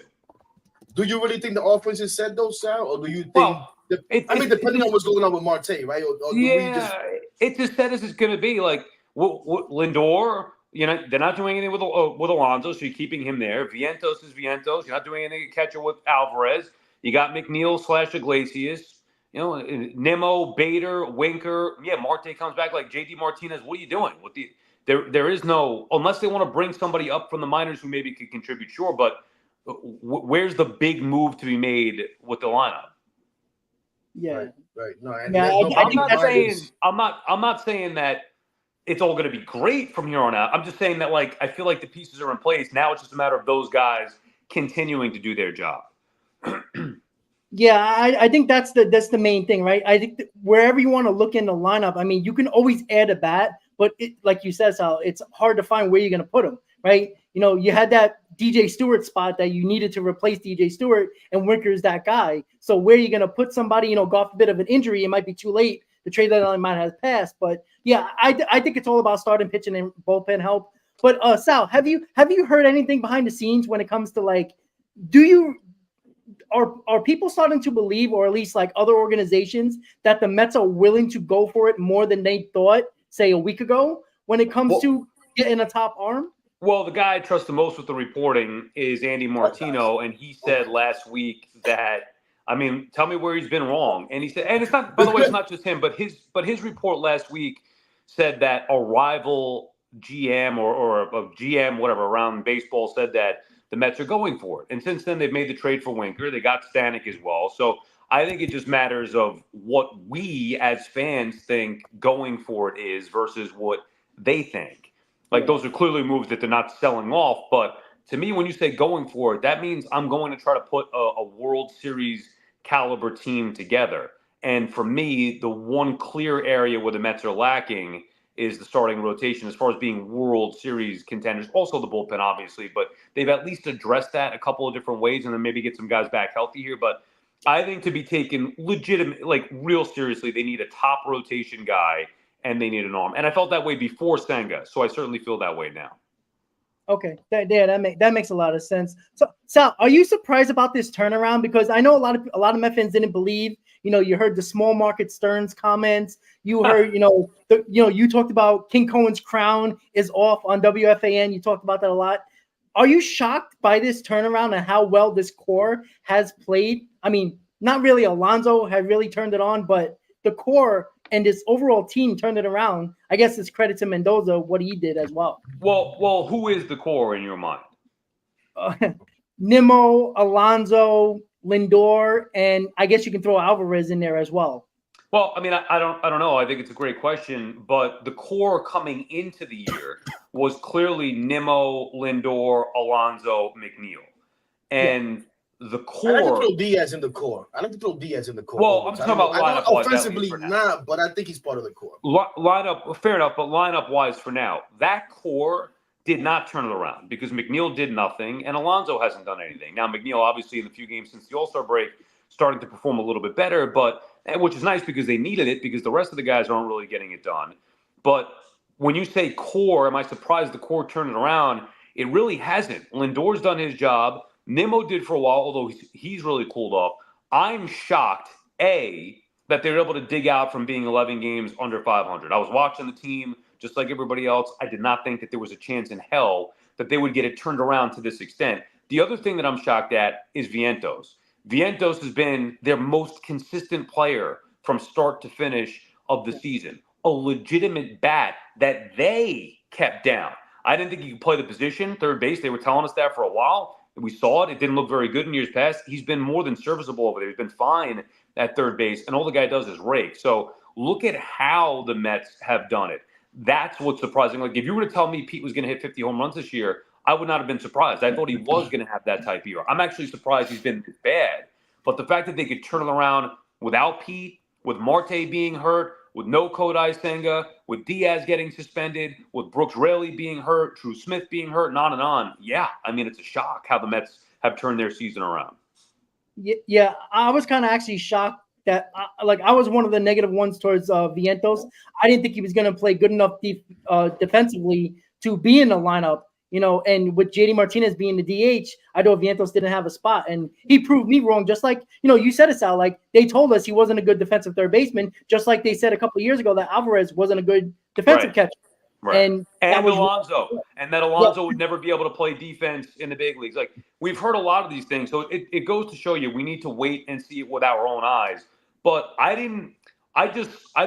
Do you really think the offense is set, though, Sal? Or do you think depending on what's going on with Marte, right? It's as set as it's going to be. Like, Lindor – they're not doing anything with Alonso, so you're keeping him there. Vientos is Vientos. You're not doing anything to catch it with Alvarez. You got McNeil / Iglesias, you know, Nimmo, Bader, Winker. Yeah, Marte comes back like JD Martinez. What are you doing? There is no, unless they want to bring somebody up from the minors who maybe could contribute, sure. But where's the big move to be made with the lineup? Yeah, right. No, and yeah. I'm not saying that it's all going to be great from here on out. I'm just saying that, like, I feel like the pieces are in place. Now it's just a matter of those guys continuing to do their job. Yeah, I think that's the main thing, right? I think wherever you want to look in the lineup, I mean, you can always add a bat, but like you said, Sal, it's hard to find where you're going to put them, right? You know, you had that DJ Stewart spot that you needed to replace DJ Stewart, and Winker's that guy. So where are you going to put somebody? You know, God forbid of an injury, it might be too late. The trade deadline might have passed, but yeah, I think it's all about starting pitching and bullpen help. But Sal, have you heard anything behind the scenes when it comes to, like, are people starting to believe, or at least like other organizations, that the Mets are willing to go for it more than they thought, say, a week ago, when it comes to getting a top arm? Well, the guy I trust the most with the reporting is Andy Martino, and he said last week that, I mean, tell me where he's been wrong. And he said, and it's not, by the way, it's not just him, but his report last week said that a rival GM or a GM, whatever, around baseball said that the Mets are going for it. And since then, they've made the trade for Winker. They got Stanek as well. So I think it just matters of what we as fans think going for it is versus what they think. Like, those are clearly moves that they're not selling off. But to me, when you say going for it, that means I'm going to try to put a World Series caliber team together. And for me, the one clear area where the Mets are lacking is the starting rotation as far as being World Series contenders. Also the bullpen, obviously, but they've at least addressed that a couple of different ways and then maybe get some guys back healthy here. But I think to be taken legitimate, like real seriously, they need a top rotation guy and they need an arm. And I felt that way before Senga, so I certainly feel that way now. Okay, that makes a lot of sense. So, Sal, are you surprised about this turnaround? Because I know a lot of Met fans didn't believe. You know, you heard the small market Stearns comments. You heard, you talked about King Cohen's crown is off on WFAN. You talked about that a lot. Are you shocked by this turnaround and how well this core has played? I mean, not really. Alonso had really turned it on, but the core and this overall team turned it around. I guess it's credit to Mendoza, what he did as well. Well, who is the core in your mind? Nimmo, Alonso, Lindor, and I guess you can throw Alvarez in there as well. Well, I mean, I don't know. I think it's a great question, but the core coming into the year was clearly Nimmo, Lindor, Alonso, McNeil, and the core. I like to throw Diaz in the core. Well, I'm talking about lineup offensively, not, but I think he's part of the core. Lineup, fair enough, but lineup wise for now, that core did not turn it around because McNeil did nothing and Alonso hasn't done anything. Now, McNeil, obviously, in the few games since the All-Star break, starting to perform a little bit better, which is nice because they needed it because the rest of the guys aren't really getting it done. But when you say core, am I surprised the core turned it around? It really hasn't. Lindor's done his job. Nimmo did for a while, although he's really cooled off. I'm shocked, that they were able to dig out from being 11 games under 500. I was watching the team just like everybody else. I did not think that there was a chance in hell that they would get it turned around to this extent. The other thing that I'm shocked at is Vientos. Vientos has been their most consistent player from start to finish of the season. A legitimate bat that they kept down. I didn't think he could play the position, third base. They were telling us that for a while. We saw it. It didn't look very good in years past. He's been more than serviceable over there. He's been fine at third base, and all the guy does is rake. So look at how the Mets have done it. That's what's surprising. Like, if you were to tell me Pete was going to hit 50 home runs this year, I would not have been surprised. I thought he was going to have that type of year. I'm actually surprised he's been this bad. But the fact that they could turn it around without Pete, with Marte being hurt, with no Kodai Senga, with Diaz getting suspended, with Brooks Raley being hurt, Drew Smith being hurt, and on. Yeah, I mean, it's a shock how the Mets have turned their season around. Yeah, I was kind of actually shocked that, I was one of the negative ones towards Vientos. I didn't think he was going to play good enough defensively to be in the lineup, and with JD Martinez being the DH, I know Vientos didn't have a spot, and he proved me wrong. Just like, you said it, Sal, like they told us he wasn't a good defensive third baseman, just like they said a couple of years ago that Alvarez wasn't a good defensive catcher. Right. And that And was Alonso. And that Alonso would never be able to play defense in the big leagues. Like, we've heard a lot of these things. So it goes to show you we need to wait and see it with our own eyes. But I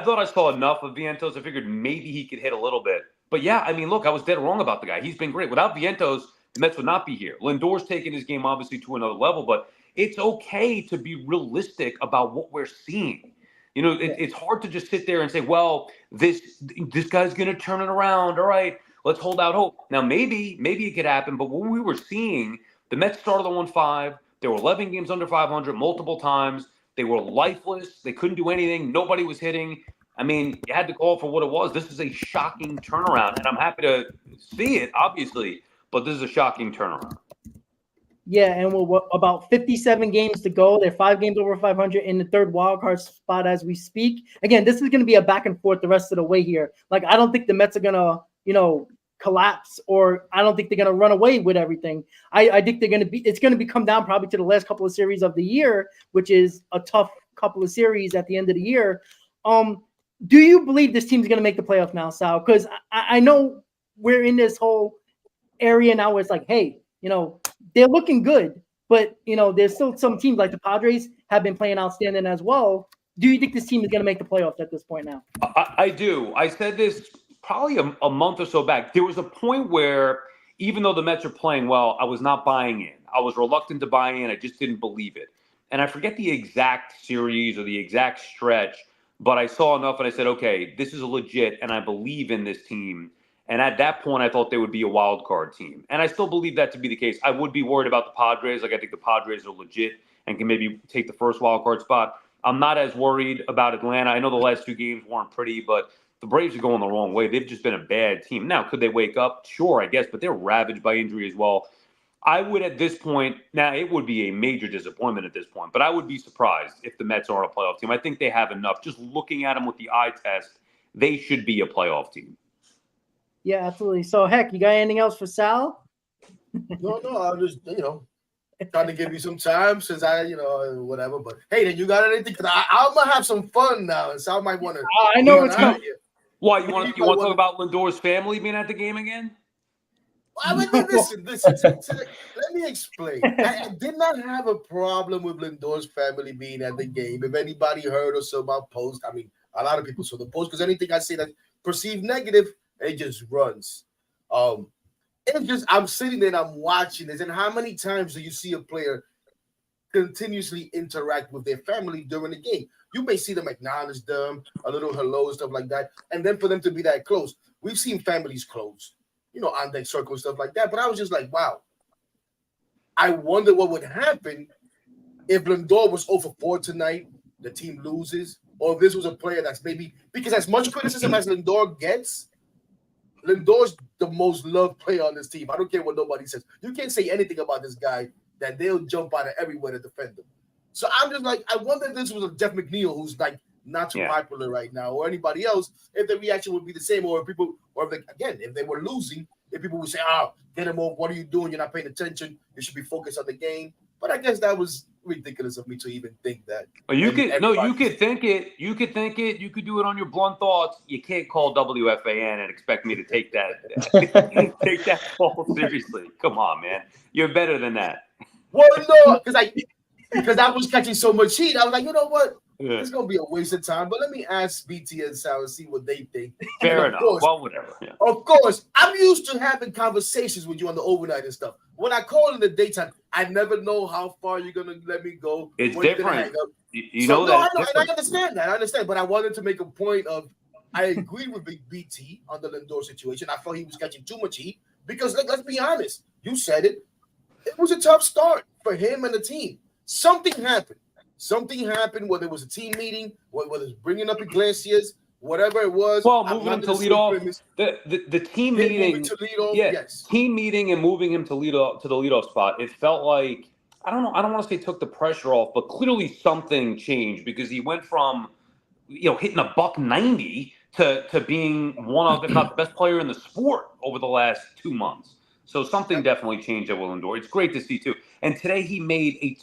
thought I saw enough of Vientos. I figured maybe he could hit a little bit. But yeah, I mean, look, I was dead wrong about the guy. He's been great. Without Vientos, the Mets would not be here. Lindor's taken his game obviously to another level, but it's okay to be realistic about what we're seeing. You know, it's hard to just sit there and say, well, this guy's going to turn it around. All right, let's hold out hope. Now, maybe it could happen, but what we were seeing, the Mets started on 1-5. They were 11 games under 500 multiple times. They were lifeless. They couldn't do anything. Nobody was hitting. I mean, you had to call for what it was. This is a shocking turnaround, and I'm happy to see it, obviously, but this is a shocking turnaround. Yeah, and we're about 57 games to go. They're 5 games over 500 in the third wildcard spot as we speak. Again, this is going to be a back and forth the rest of the way here. Like, I don't think the Mets are going to, collapse, or I don't think they're going to run away with everything. I think it's going to come down probably to the last couple of series of the year, which is a tough couple of series at the end of the year. Do you believe this team's going to make the playoffs now, Sal? Because I know we're in this whole area now where it's like, hey, they're looking good, but there's still some teams like the Padres have been playing outstanding as well. Do you think this team is going to make the playoffs at this point now? I do. I said this probably a month or so back. There was a point where, even though the Mets are playing well, I was not buying in. I was reluctant to buy in. I just didn't believe it. And I forget the exact series or the exact stretch, but I saw enough and I said, okay, this is legit, and I believe in this team. And at that point, I thought they would be a wild card team. And I still believe that to be the case. I would be worried about the Padres. Like, I think the Padres are legit and can maybe take the first wild card spot. I'm not as worried about Atlanta. I know the last 2 games weren't pretty, but the Braves are going the wrong way. They've just been a bad team. Now, could they wake up? Sure, I guess, but they're ravaged by injury as well. I would at this point, now it would be a major disappointment at this point, but I would be surprised if the Mets are a playoff team. I think they have enough. Just looking at them with the eye test, they should be a playoff team. Yeah, absolutely. So, heck, you got anything else for Sal? No, I'm just, trying to give you some time since whatever. But hey, then you got anything? Because I'm going to have some fun now, and Sal might want to. I know what's coming. Why, you want to talk about Lindor's family being at the game again? I mean, listen. Let me explain. I did not have a problem with Lindor's family being at the game. If anybody heard or saw my post, I mean, a lot of people saw the post, because anything I say that's perceived negative, it just runs. It's just, I'm sitting there and I'm watching this, and how many times do you see a player continuously interact with their family during the game? You may see them acknowledge them, a little hello and stuff like that, and then for them to be that close. We've seen families close, on deck circle and stuff like that, but I was just like, wow. I wonder what would happen if Lindor was 0-4 tonight, the team loses, or if this was a player that's maybe, because as much criticism as Lindor gets, Lindor's the most loved player on this team. I don't care what nobody says. You can't say anything about this guy that they'll jump out of everywhere to defend him. So I'm just like, I wonder if this was a Jeff McNeil who's like not too popular right now, or anybody else, if the reaction would be the same, or if people, or if they were losing, if people would say, "Oh, get him off. What are you doing? You're not paying attention. You should be focused on the game." But I guess that was ridiculous of me to even think that. You could think it. You could think it. You could do it on your blunt thoughts. You can't call WFAN and expect me to take that take that call seriously. Come on, man. You're better than that. Well, no, because I was catching so much heat. I was like, you know what? Yeah. It's gonna be a waste of time. But let me ask BT and Sal and see what they think. Fair enough. Well, whatever. Yeah. Of course, I'm used to having conversations with you on the overnight and stuff. When I call in the daytime, I never know how far you're gonna let me go. It's different. You know that. I understand that. I understand, but I wanted to make a point of I agree with Big BT on the Lindor situation. I felt he was catching too much heat because let's be honest. You said it. It was a tough start for him and the team. Something happened. Something happened, whether it was a team meeting, whether it's bringing up Iglesias, whatever it was. Well, moving him to lead off. The team meeting. Yes. Team meeting and moving him to lead off to the leadoff spot. It felt like, I don't know. I don't want to say took the pressure off, but clearly something changed because he went from, hitting a $190 to being one of, if not the best player in the sport over the last 2 months. So something definitely changed at Lindor. It's great to see, too. And today he made a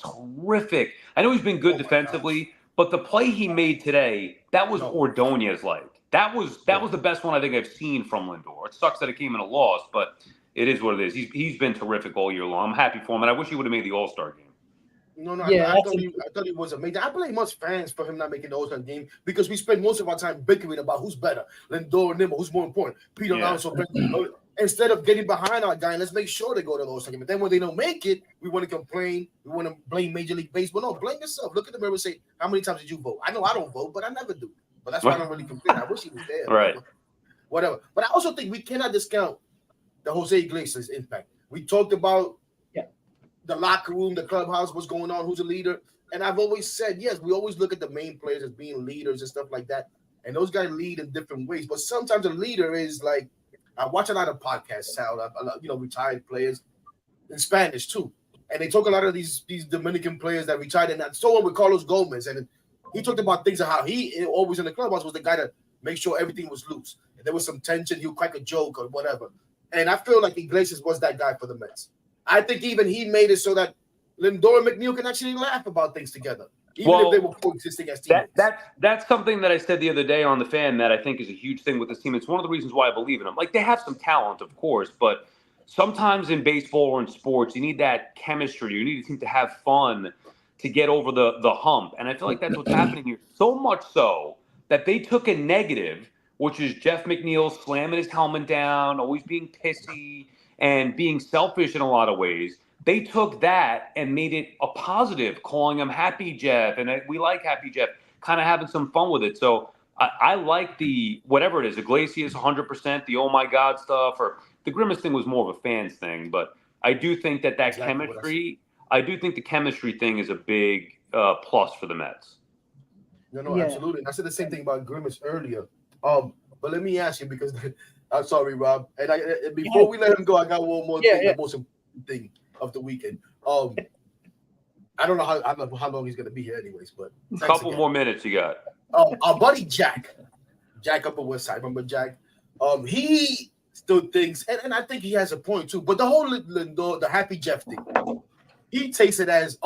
I know he's been good defensively, but the play he made today, that was Ordonez-like. That was the best one I think I've seen from Lindor. It sucks that it came in a loss, but it is what it is. He's been terrific all year long. I'm happy for him, and I wish he would have made the All-Star game. No, Yeah, I thought he was amazing. I blame us fans for him not making the All-Star game because we spend most of our time bickering about who's better, Lindor or Nimmo, who's more important, Peter Alonso. Instead of getting behind our guy, let's make sure they go to the All-Star game. But then when they don't make it, we want to complain. We want to blame Major League Baseball. No, blame yourself. Look at the mirror and say, how many times did you vote? I know I don't vote, but I never do. But that's why I don't really complain. I wish he was there. Right. Whatever. But I also think we cannot discount the Jose Iglesias impact. We talked about the locker room, the clubhouse, what's going on, who's a leader. And I've always said, yes, we always look at the main players as being leaders and stuff like that. And those guys lead in different ways. But sometimes a leader is like, I watch a lot of podcasts, Sal, retired players in Spanish too. And they talk a lot of these Dominican players that retired. And so on with Carlos Gomez. And he talked about things of how he always in the clubhouse was the guy to make sure everything was loose. And there was some tension. He would crack a joke or whatever. And I feel like Iglesias was that guy for the Mets. I think even he made it so that Lindor and McNeil can actually laugh about things together, even if they were coexisting as teammates. That's something that I said the other day on the fan that I think is a huge thing with this team. It's one of the reasons why I believe in them. Like, they have some talent, of course, but sometimes in baseball or in sports, you need that chemistry. You need a team to have fun to get over the hump. And I feel like that's what's happening here. So much so that they took a negative, which is Jeff McNeil slamming his helmet down, always being pissy, and being selfish in a lot of ways. They took that and made it a positive, calling him Happy Jeff, and we like Happy Jeff, kind of having some fun with it. So I like the, whatever it is, Iglesias 100%, the oh my God stuff, or the Grimace thing was more of a fans thing. But I do think that chemistry, I do think the chemistry thing is a big plus for the Mets. No, absolutely. And I said the same thing about Grimace earlier. But let me ask you, because I'm sorry, Rob. And before we let him go, I got one more thing, the most important thing of the weekend. I don't know how long he's going to be here, anyways. But a couple more minutes you got. Our buddy Jack up on West Side. Remember Jack? He still thinks, and I think he has a point too. But the whole Lindor, the Happy Jeff thing, he takes it as,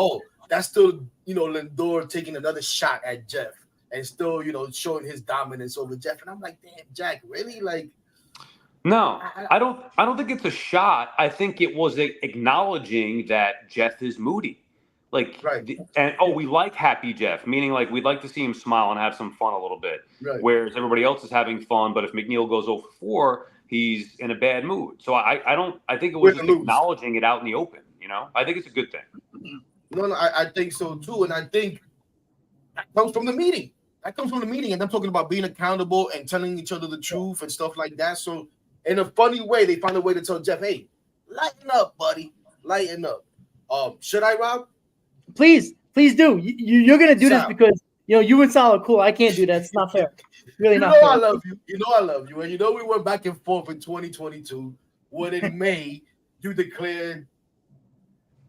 that's still Lindor taking another shot at Jeff and still showing his dominance over Jeff. And I'm like, damn, Jack, really? Like. No, I don't think it's a shot. I think it was acknowledging that Jeff is moody. Like, right. We like Happy Jeff, meaning like we'd like to see him smile and have some fun a little bit. Right. Whereas everybody else is having fun, but if McNeil goes 0-4, he's in a bad mood. So I think it was just acknowledging it out in the open. I think it's a good thing. No, I think so too, and I think that comes from the meeting. And I'm talking about being accountable and telling each other the truth and stuff like that. So. In a funny way, they found a way to tell Jeff, hey, lighten up, buddy. Lighten up. Should I, Rob? Please do. You're going to do this because, you and Sal are cool. I can't do that. It's not fair. Really not fair. I love you. I love you. And we went back and forth in 2022 when in May you declared,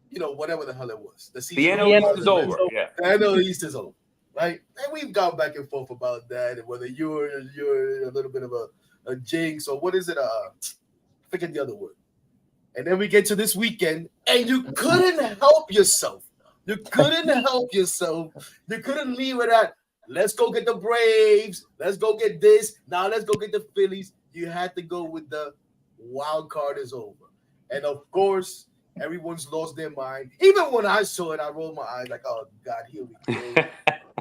whatever the hell it was. The NL East is over. Yeah. The NL East is over. Right? And we've gone back and forth about that and whether you're a little bit of a jinx or what is it? Forget the other word. And then we get to this weekend, and you couldn't help yourself. You couldn't leave it at, let's go get the Braves. Let's go get this. Now let's go get the Phillies. You had to go with the wild card is over. And of course, everyone's lost their mind. Even when I saw it, I rolled my eyes like, oh God, here we go.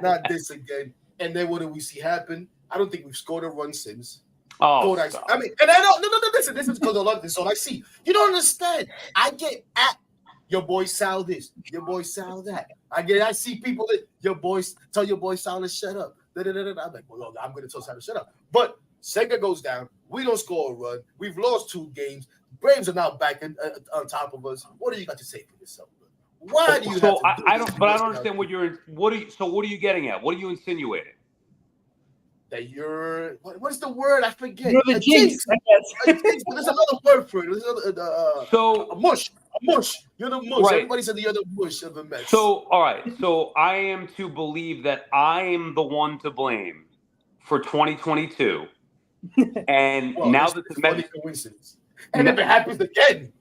Not this again. And then what do we see happen? I don't think we've scored a run since. Oh, I mean, and I don't. No. Listen, this is because of this. All I see. You don't understand. I get at your boy Sal this, your boy Sal that. I see people that tell your boy Sal to shut up. I'm like, well, I'm going to tell Sal to shut up. But Senga goes down. We don't score a run. We've lost 2 games. Braves are now back on top of us. What do you got to say for yourself? Why do you? So I don't understand what you're. What are you getting at? What are you insinuating? That you're what's the word? I forget. You're the jinx. There's another word for it. There's a mush. You're the mush. Right. Everybody said you're the mush of the Mets. So all right. So I am to believe that I am the one to blame for 2022. And now that the Mets coincidence. And if it happens again.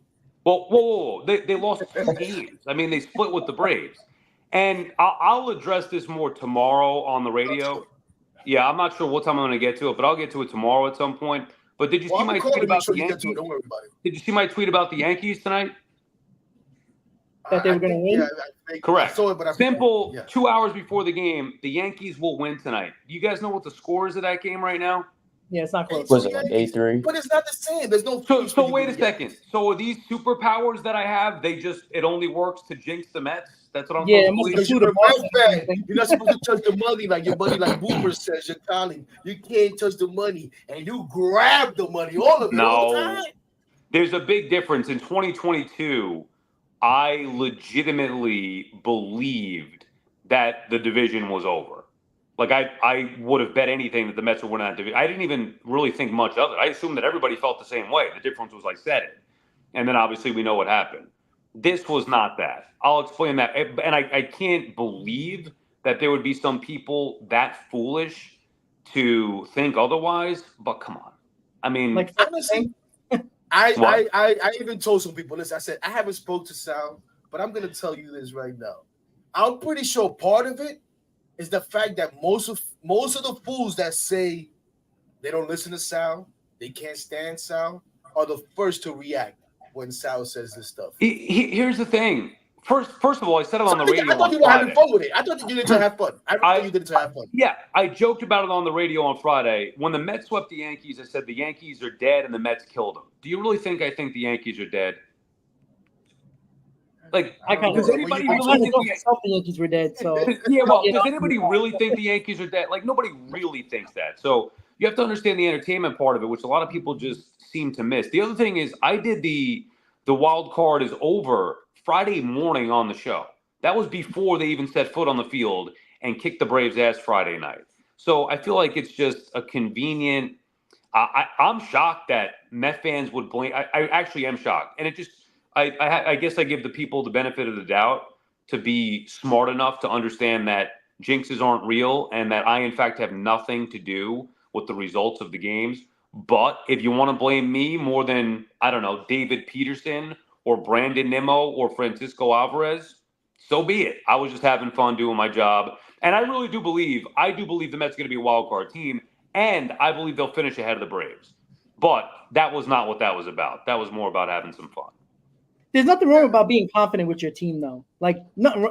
Well, whoa. They lost 2 games. I mean, they split with the Braves. And I'll address this more tomorrow on the radio. Yeah, I'm not sure what time I'm going to get to it, but I'll get to it tomorrow at some point. But did you see I'm my calling tweet to make about sure the you get to it. Yankees? Don't worry about it. Did you see my tweet about the Yankees tonight? That they were going to win? Yeah, I think Correct. I saw it, but Simple. yeah. 2 hours before the game, the Yankees will win tonight. Do you guys know what the score is of that game right now? Yeah, it's not close. Was it like 8-3? But it's not the same. There's no. So wait a second. So are these superpowers that I have? It only works to jinx the Mets. That's what I'm Yeah, it supposed must to have Because believe. flew you're to a Boston. Mets fan. You're not supposed to touch the money like your buddy, like Boomer says. You're calling. You can't touch the money, and you grab the money, all of it, all the No, time. there's a big difference. In 2022, I legitimately believed that the division was over. Like I would have bet anything that the Mets would win that division. I didn't even really think much of it. I assumed that everybody felt the same way. The difference was I said it. And then obviously we know what happened. This was not that. I'll explain that. And I can't believe that there would be some people that foolish to think otherwise, but come on. I mean, Like, Honestly, What? I even told some people, listen, I said, I haven't spoke to Sal, but I'm going to tell you this right now. I'm pretty sure part of it is the fact that most of the fools that say they don't listen to Sal, they can't stand Sal, are the first to react when Sal says this stuff. Here's the thing. First of all, I said it on the I radio thought on you were having Friday. fun with it. I thought you did it to have fun. I thought you did it to have fun. Yeah, I joked about it on the radio on Friday. When the Mets swept the Yankees, I said the Yankees are dead and the Mets killed them. Do you really think I think the Yankees are dead? Like, I kind does of anybody I really kind of think thought myself the Yankees were dead. So yeah, well, does anybody really think the Yankees are dead? Like, nobody really thinks that. So you have to understand the entertainment part of it, which a lot of people just seem to miss. The other thing is, I did the wild card is over Friday morning on the show. That was before they even set foot on the field and kicked the Braves' ass Friday night. So I feel like it's just a convenient. I'm shocked that Met fans would blame. I actually am shocked, and it just. I guess I give the people the benefit of the doubt to be smart enough to understand that jinxes aren't real and that I, in fact, have nothing to do with the results of the games. But if you want to blame me more than, I don't know, David Peterson or Brandon Nimmo or Francisco Alvarez, so be it. I was just having fun doing my job. And I really do believe the Mets are going to be a wild card team, and I believe they'll finish ahead of the Braves. But that was not what that was about. That was more about having some fun. there's nothing wrong about being confident with your team, though. Like,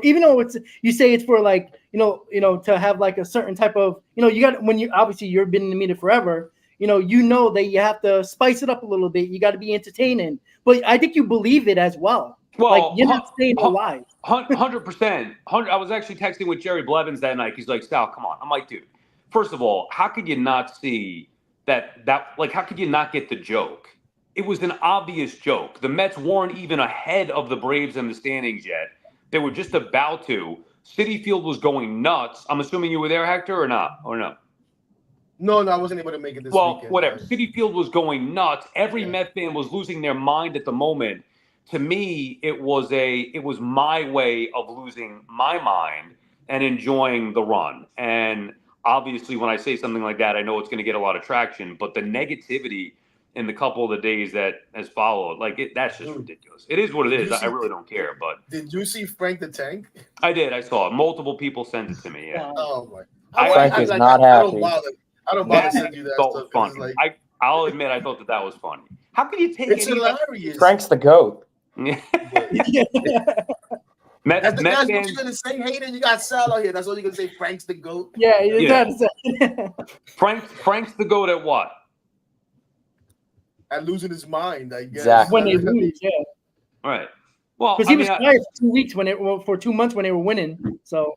even though you say it's for like to have like a certain type of you got when you obviously you've been in the media forever. You know that you have to spice it up a little bit. You got to be entertaining, but I think you believe it as well. Well, like you're not saying no lies. 100%. I was actually texting with Jerry Blevins that night. He's like, Sal, come on. I'm like, dude, first of all, how could you not see that like, how could you not get the joke? It was an obvious joke. The Mets weren't even ahead of the Braves in the standings yet. They were just about to. Citi Field was going nuts. I'm assuming you were there, Hector, or not? Or no? No, I wasn't able to make it this weekend. Whatever. Citi Field was going nuts. Every Met fan was losing their mind at the moment. To me, it was my way of losing my mind and enjoying the run. And obviously, when I say something like that, I know it's going to get a lot of traction. But the negativity in the couple of the days that has followed, that's just ridiculous. It is what it is. I really don't care. But did you see Frank the Tank? I did. I saw it. Multiple people sent it to me. Yeah. Oh my! Frank is not happy. I don't bother sending you that stuff. Funny. I'll admit, I thought that was funny. How can you take It's any hilarious. Frank's the GOAT. That's what you're gonna say, Hayden. You got Sal out here. That's all you're gonna say. Frank's the GOAT. Yeah, you gotta say. Frank's the GOAT at what? At losing his mind, I guess. Exactly. When they lose, yeah. All right. Well, because he was quiet for 2 weeks for 2 months when they were winning. So,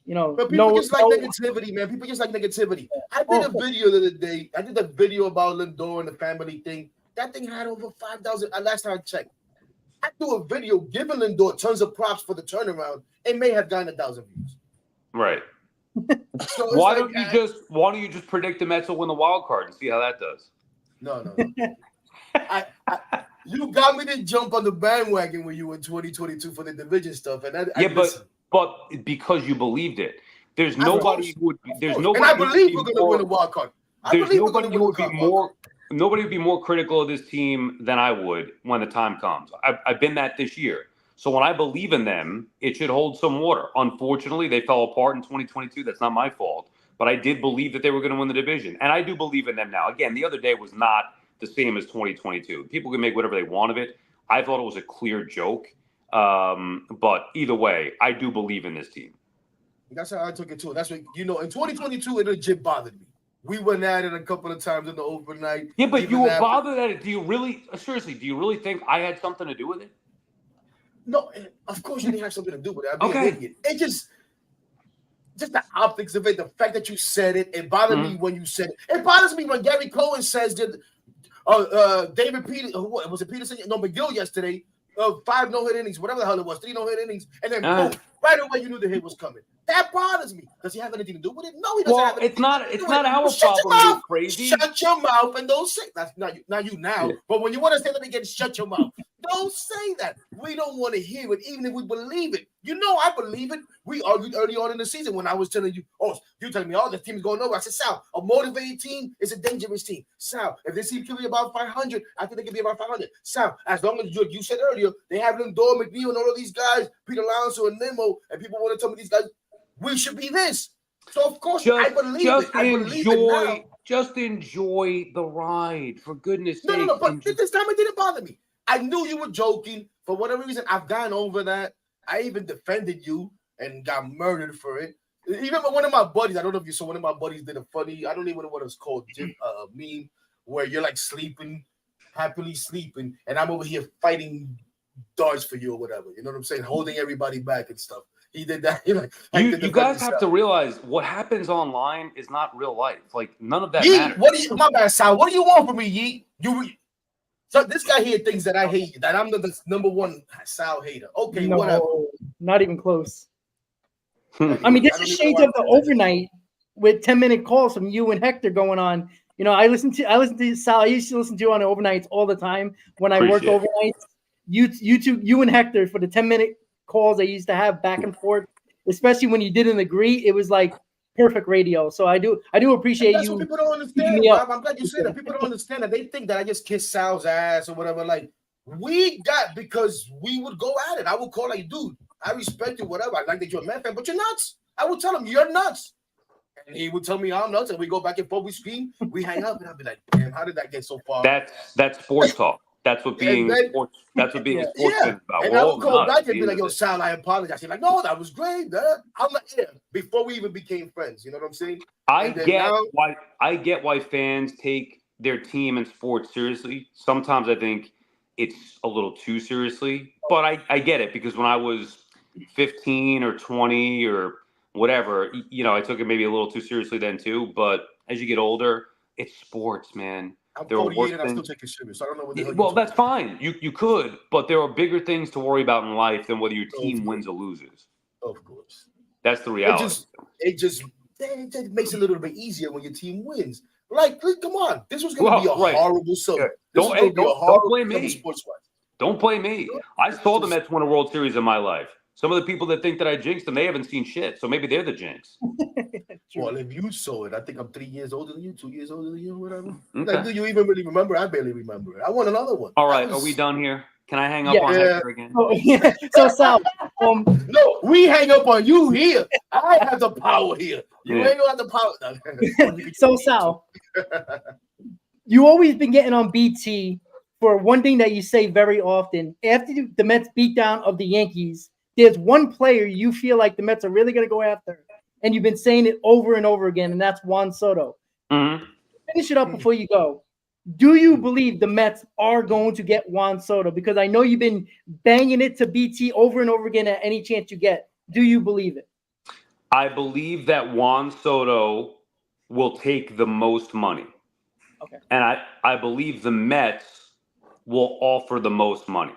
but people just like negativity, man. People just like negativity. I did a video the other day. I did a video about Lindor and the family thing. That thing had over 5,000. Last time I checked, I do a video giving Lindor tons of props for the turnaround. It may have gotten 1,000 views. Right. So why don't you just predict the Mets will win the wild card and see how that does? No. You got me to jump on the bandwagon when you were in 2022 for the division stuff, and but because you believed it, there's nobody who would. There's nobody. And I believe we're going to win a wild card. Nobody would be more critical of this team than I would when the time comes. I've been that this year. So when I believe in them, it should hold some water. Unfortunately, they fell apart in 2022. That's not my fault. but I did believe that they were going to win the division. And I do believe in them now. Again, the other day was not the same as 2022. People can make whatever they want of it. I thought it was a clear joke. But either way, I do believe in this team. That's how I took it too. That's what, in 2022, it legit bothered me. We went at it a couple of times in the overnight. Yeah, but you were bothered at it. Do you really think I had something to do with it? No, of course you didn't have something to do with it. Okay. An idiot. It just the optics of it, the fact that you said it, it bothered me when you said it. It bothers me when Gary Cohen says that David Peterson, what was it Peterson? No, McGill yesterday, 5 no-hit innings, whatever the hell it was, 3 no-hit innings, and then boom, right away you knew the hit was coming. That bothers me. Does he have anything to do with it? No, he doesn't have anything to do with it. It's not our problem, you crazy. Shut your mouth and don't say that's not you now. Yeah. But when you want to say that again, shut your mouth. Don't say that. We don't want to hear it, even if we believe it. I believe it. We argued early on in the season when I was telling you, you telling me, the team is going nowhere. I said, Sal, a motivated team is a dangerous team. Sal, if this team can be about 500, I think they can be about 500. Sal, as long as you said earlier, they have Lindor, McNeil, and all of these guys, Peter Alonso and Nemo, and people want to tell me these guys, we should be this. So, of course, I believe it. I believe it now. Just enjoy the ride, for goodness sake. No, but this time it didn't bother me. I knew you were joking. For whatever reason, I've gone over that. I even defended you and got murdered for it. Even one of my buddies, I don't know if you saw, one of my buddies did a funny, I don't even know what it's called, meme, where you're like sleeping, happily sleeping, and I'm over here fighting darts for you or whatever. You know what I'm saying? Holding everybody back and stuff. He did that. You guys have to realize what happens online is not real life. Like, none of that matters. My bad, Sal. What do you want from me, Yeet? So this guy here thinks that I hate you, that I'm the number one Sal hater. Okay, no, whatever. Not even close. I mean, this is shades of the overnight with 10-minute calls from you and Hector going on. I listen to Sal. I used to listen to you on the overnights all the time when I worked overnights. You and Hector for the 10-minute calls I used to have back and forth, especially when you didn't agree. It was like perfect radio. So I do appreciate that's you. What people don't understand, Bob. I'm glad you said that. People don't understand that. They think that I just kiss Sal's ass or whatever. Like, we got, because we would go at it. I would call like, dude, I respect you, whatever. I like that you're a Met fan, but you're nuts. I would tell him, you're nuts. And he would tell me I'm nuts, and we go back and forth, we scream, we hang up, and I'd be like, damn, how did that get so far? That's sports talk. That's what being sports. That's what being a sports fan is about. And I would call back and be like, "Yo, Sal, I apologize." He's like, "No, that was great, man." I'm like, "Yeah." Before we even became friends, you know what I'm saying? I get why fans take their team and sports seriously. Sometimes I think it's a little too seriously, but I get it, because when I was 15 or 20 or whatever, I took it maybe a little too seriously then too. But as you get older, it's sports, man. I'm 48 and I still take it serious. So I don't know what the hell. Well, that's fine. You could, but there are bigger things to worry about in life than whether your team wins or loses. Of course. That's the reality. It just makes it a little bit easier when your team wins. Like, come on. This was going to be a horrible summer. Don't blame me. Don't blame me. I saw the Mets win a World Series in my life. Some of the people that think that I jinxed them, they haven't seen shit. So maybe they're the jinx. Well, if you saw it, I think I'm 3 years older than you, 2 years older than you, whatever. Okay. Like, do you even really remember? I barely remember it. I want another one. All right, are we done here? Can I hang up on Hector again? So, Sal, no, we hang up on you here. I have the power here. You ain't got the power. So, Sal, you always been getting on BT for one thing that you say very often. After the Mets beat down of the Yankees, there's one player you feel like the Mets are really going to go after, and you've been saying it over and over again, and that's Juan Soto. Mm-hmm. Finish it up before you go. Do you believe the Mets are going to get Juan Soto? Because I know you've been banging it to BT over and over again at any chance you get. Do you believe it? I believe that Juan Soto will take the most money. Okay. And I believe the Mets will offer the most money.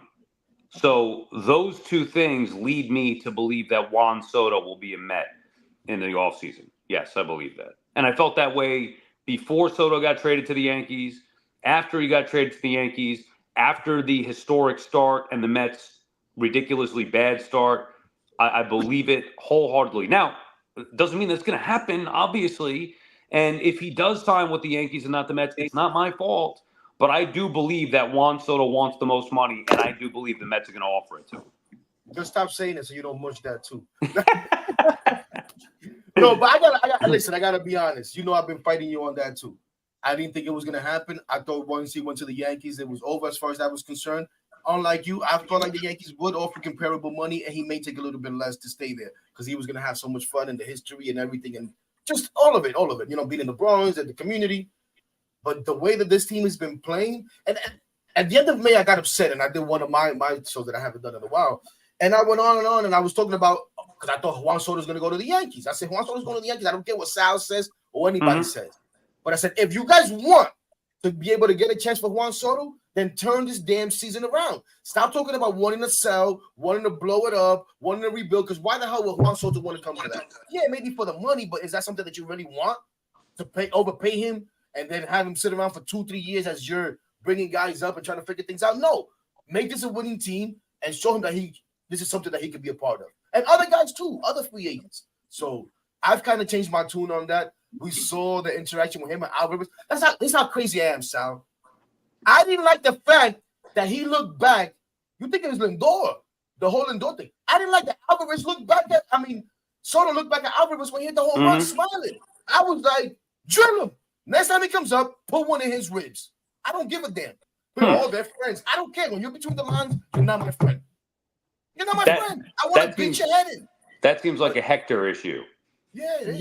So those two things lead me to believe that Juan Soto will be a Met in the offseason. Yes, I believe that. And I felt that way before Soto got traded to the Yankees, after he got traded to the Yankees, after the historic start and the Mets' ridiculously bad start. I believe it wholeheartedly. Now, it doesn't mean that's going to happen, obviously. And if he does sign with the Yankees and not the Mets, it's not my fault. But I do believe that Juan Soto wants the most money, and I do believe the Mets are going to offer it to him. Just stop saying it so you don't mush that too. No, but I gotta listen. I gotta be honest. You know, I've been fighting you on that too. I didn't think it was gonna happen. I thought once he went to the Yankees, it was over as far as that was concerned. Unlike you, I thought like the Yankees would offer comparable money, and he may take a little bit less to stay there because he was gonna have so much fun and the history and everything, and just all of it. You know, being in the Bronx and the community. But the way that this team has been playing, and at the end of May, I got upset, and I did one of my shows that I haven't done in a while, and I went on, and I was talking about because I thought Juan Soto's going to go to the Yankees. I said Juan Soto's going to the Yankees. I don't care what Sal says or anybody says, but I said if you guys want to be able to get a chance for Juan Soto, then turn this damn season around. Stop talking about wanting to sell, wanting to blow it up, wanting to rebuild. Because why the hell would Juan Soto want to come to that? Yeah, maybe for the money, but is that something that you really want to overpay him? And then have him sit around for 2-3 years as you're bringing guys up and trying to figure things out. No, make this a winning team and show him that this is something that he can be a part of. And other guys too, other free agents. So I've kind of changed my tune on that. We saw the interaction with him and Al Rivers. That's how crazy I am, Sal. I didn't like the fact that he looked back. You think it was Lindor, the whole Lindor thing. I didn't like that Alvarez looked back at. Soto looked back at Alvarez when he hit the home run, smiling. I was like, drill him. Next time he comes up, put one in his ribs. I don't give a damn. We're all their friends. I don't care. When you're between the lines, you're not my friend. You're not my friend. I want to beat your head in. That seems like a Hector issue. Yeah, it is.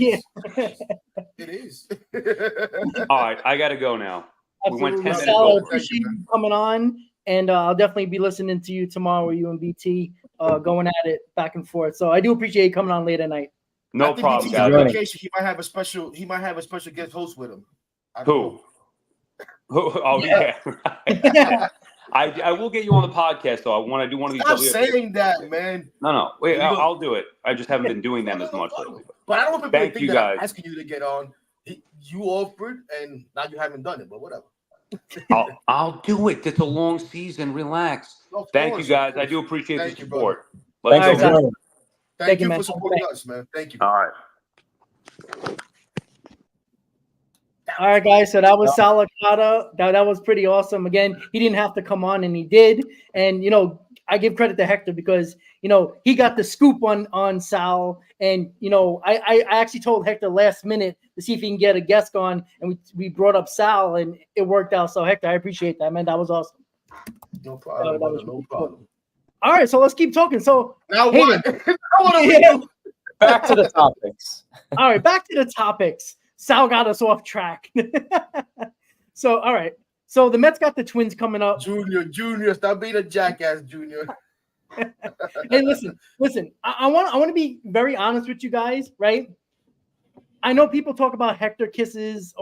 Yeah. It is. All right, I got to go now. Absolutely. We went 10 minutes Sal, I over. appreciate you coming on, and I'll definitely be listening to you tomorrow with you and BT going at it back and forth. So I do appreciate you coming on late at night. No problem, guys. Vacation. He might have a special guest host with him. Who? Oh yeah. I will get you on the podcast though. I want to do one of these. Stop saying that, man. No. Wait, I'll do it. I just haven't been doing them as much lately. But I don't want people to think that guys. I'm asking you to get on. You offered, and now you haven't done it. But whatever. I'll do it. It's a long season. Relax. Thank you, guys. I do appreciate the support. Thank you. Thank you for supporting us, man. Thank you. All right. All right, guys. So that was Sal Licata. That was pretty awesome. Again, he didn't have to come on, and he did. And I give credit to Hector because he got the scoop on Sal. And I actually told Hector last minute to see if he can get a guest on, and we brought up Sal, and it worked out. So Hector, I appreciate that, man. That was awesome. No problem. No problem. All right, so let's keep talking. So now what? Back to the topics. All right, back to the topics. Sal got us off track. So, all right. So the Mets got the Twins coming up. Junior, stop being a jackass, Junior. Hey, listen. I want to be very honest with you guys, right? I know people talk about Hector kisses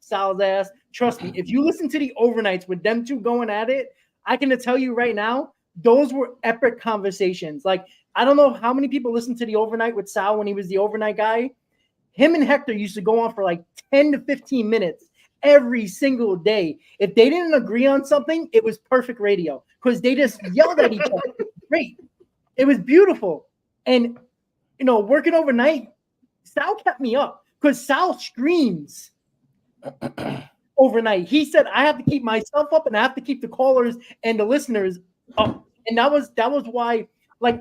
Sal's ass. Trust me, if you listen to the overnights with them two going at it, I can tell you right now, those were epic conversations. Like, I don't know how many people listened to the overnight with Sal when he was the overnight guy. Him and Hector used to go on for like 10 to 15 minutes every single day. If they didn't agree on something, it was perfect radio because they just yelled at each other. It was great. It was beautiful. And, working overnight, Sal kept me up because Sal screams overnight. He said, I have to keep myself up and I have to keep the callers and the listeners up. And that was why,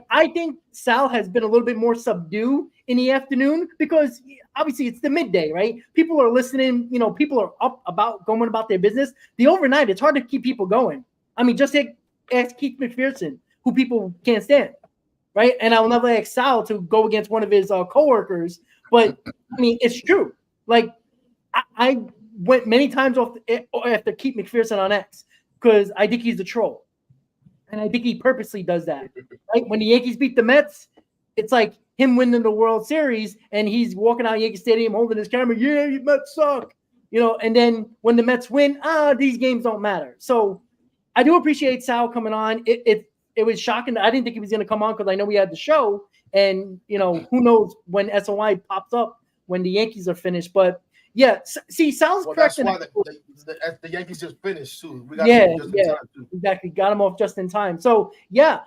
I think Sal has been a little bit more subdued in the afternoon because obviously it's the midday, right? People are listening, people are going about their business. The overnight, it's hard to keep people going. I mean, just ask Keith McPherson, who people can't stand, right? And I will never ask Sal to go against one of his coworkers, but I mean, it's true. I went many times after Keith McPherson on X because I think he's a troll. And I think he purposely does that. Right? When the Yankees beat the Mets, it's like him winning the World Series, and he's walking out of Yankee Stadium holding his camera. Yeah, you Mets suck. And then when the Mets win, these games don't matter. So I do appreciate Sal coming on. It was shocking. I didn't think he was going to come on because I know we had the show. And, who knows when SOI pops up when the Yankees are finished. But, yeah, see, Sal's correct. That's why the Yankees just finished, too. We got exactly. Got him off just in time. So, yeah,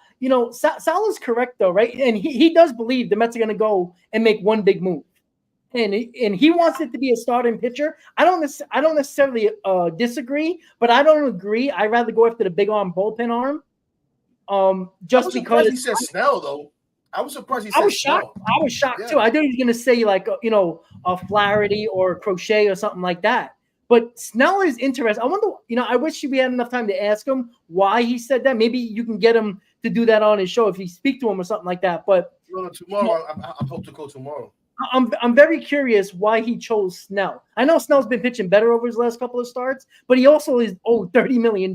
Sal is correct, though, right? And he does believe the Mets are going to go and make one big move. And he wants it to be a starting pitcher. I don't necessarily disagree, but I don't agree. I'd rather go after the big arm bullpen arm. Just because he said Snell, though. I was surprised he I said was shocked. Snell. I was shocked Yeah. too. I thought he was going to say like a Flaherty or Crochet or something like that. But Snell is interesting. I wonder. I wish we had enough time to ask him why he said that. Maybe you can get him to do that on his show if you speak to him or something like that. But No, tomorrow, I'm hoping to go tomorrow. I'm very curious why he chose Snell. I know Snell's been pitching better over his last couple of starts, but he also is owed $30 million.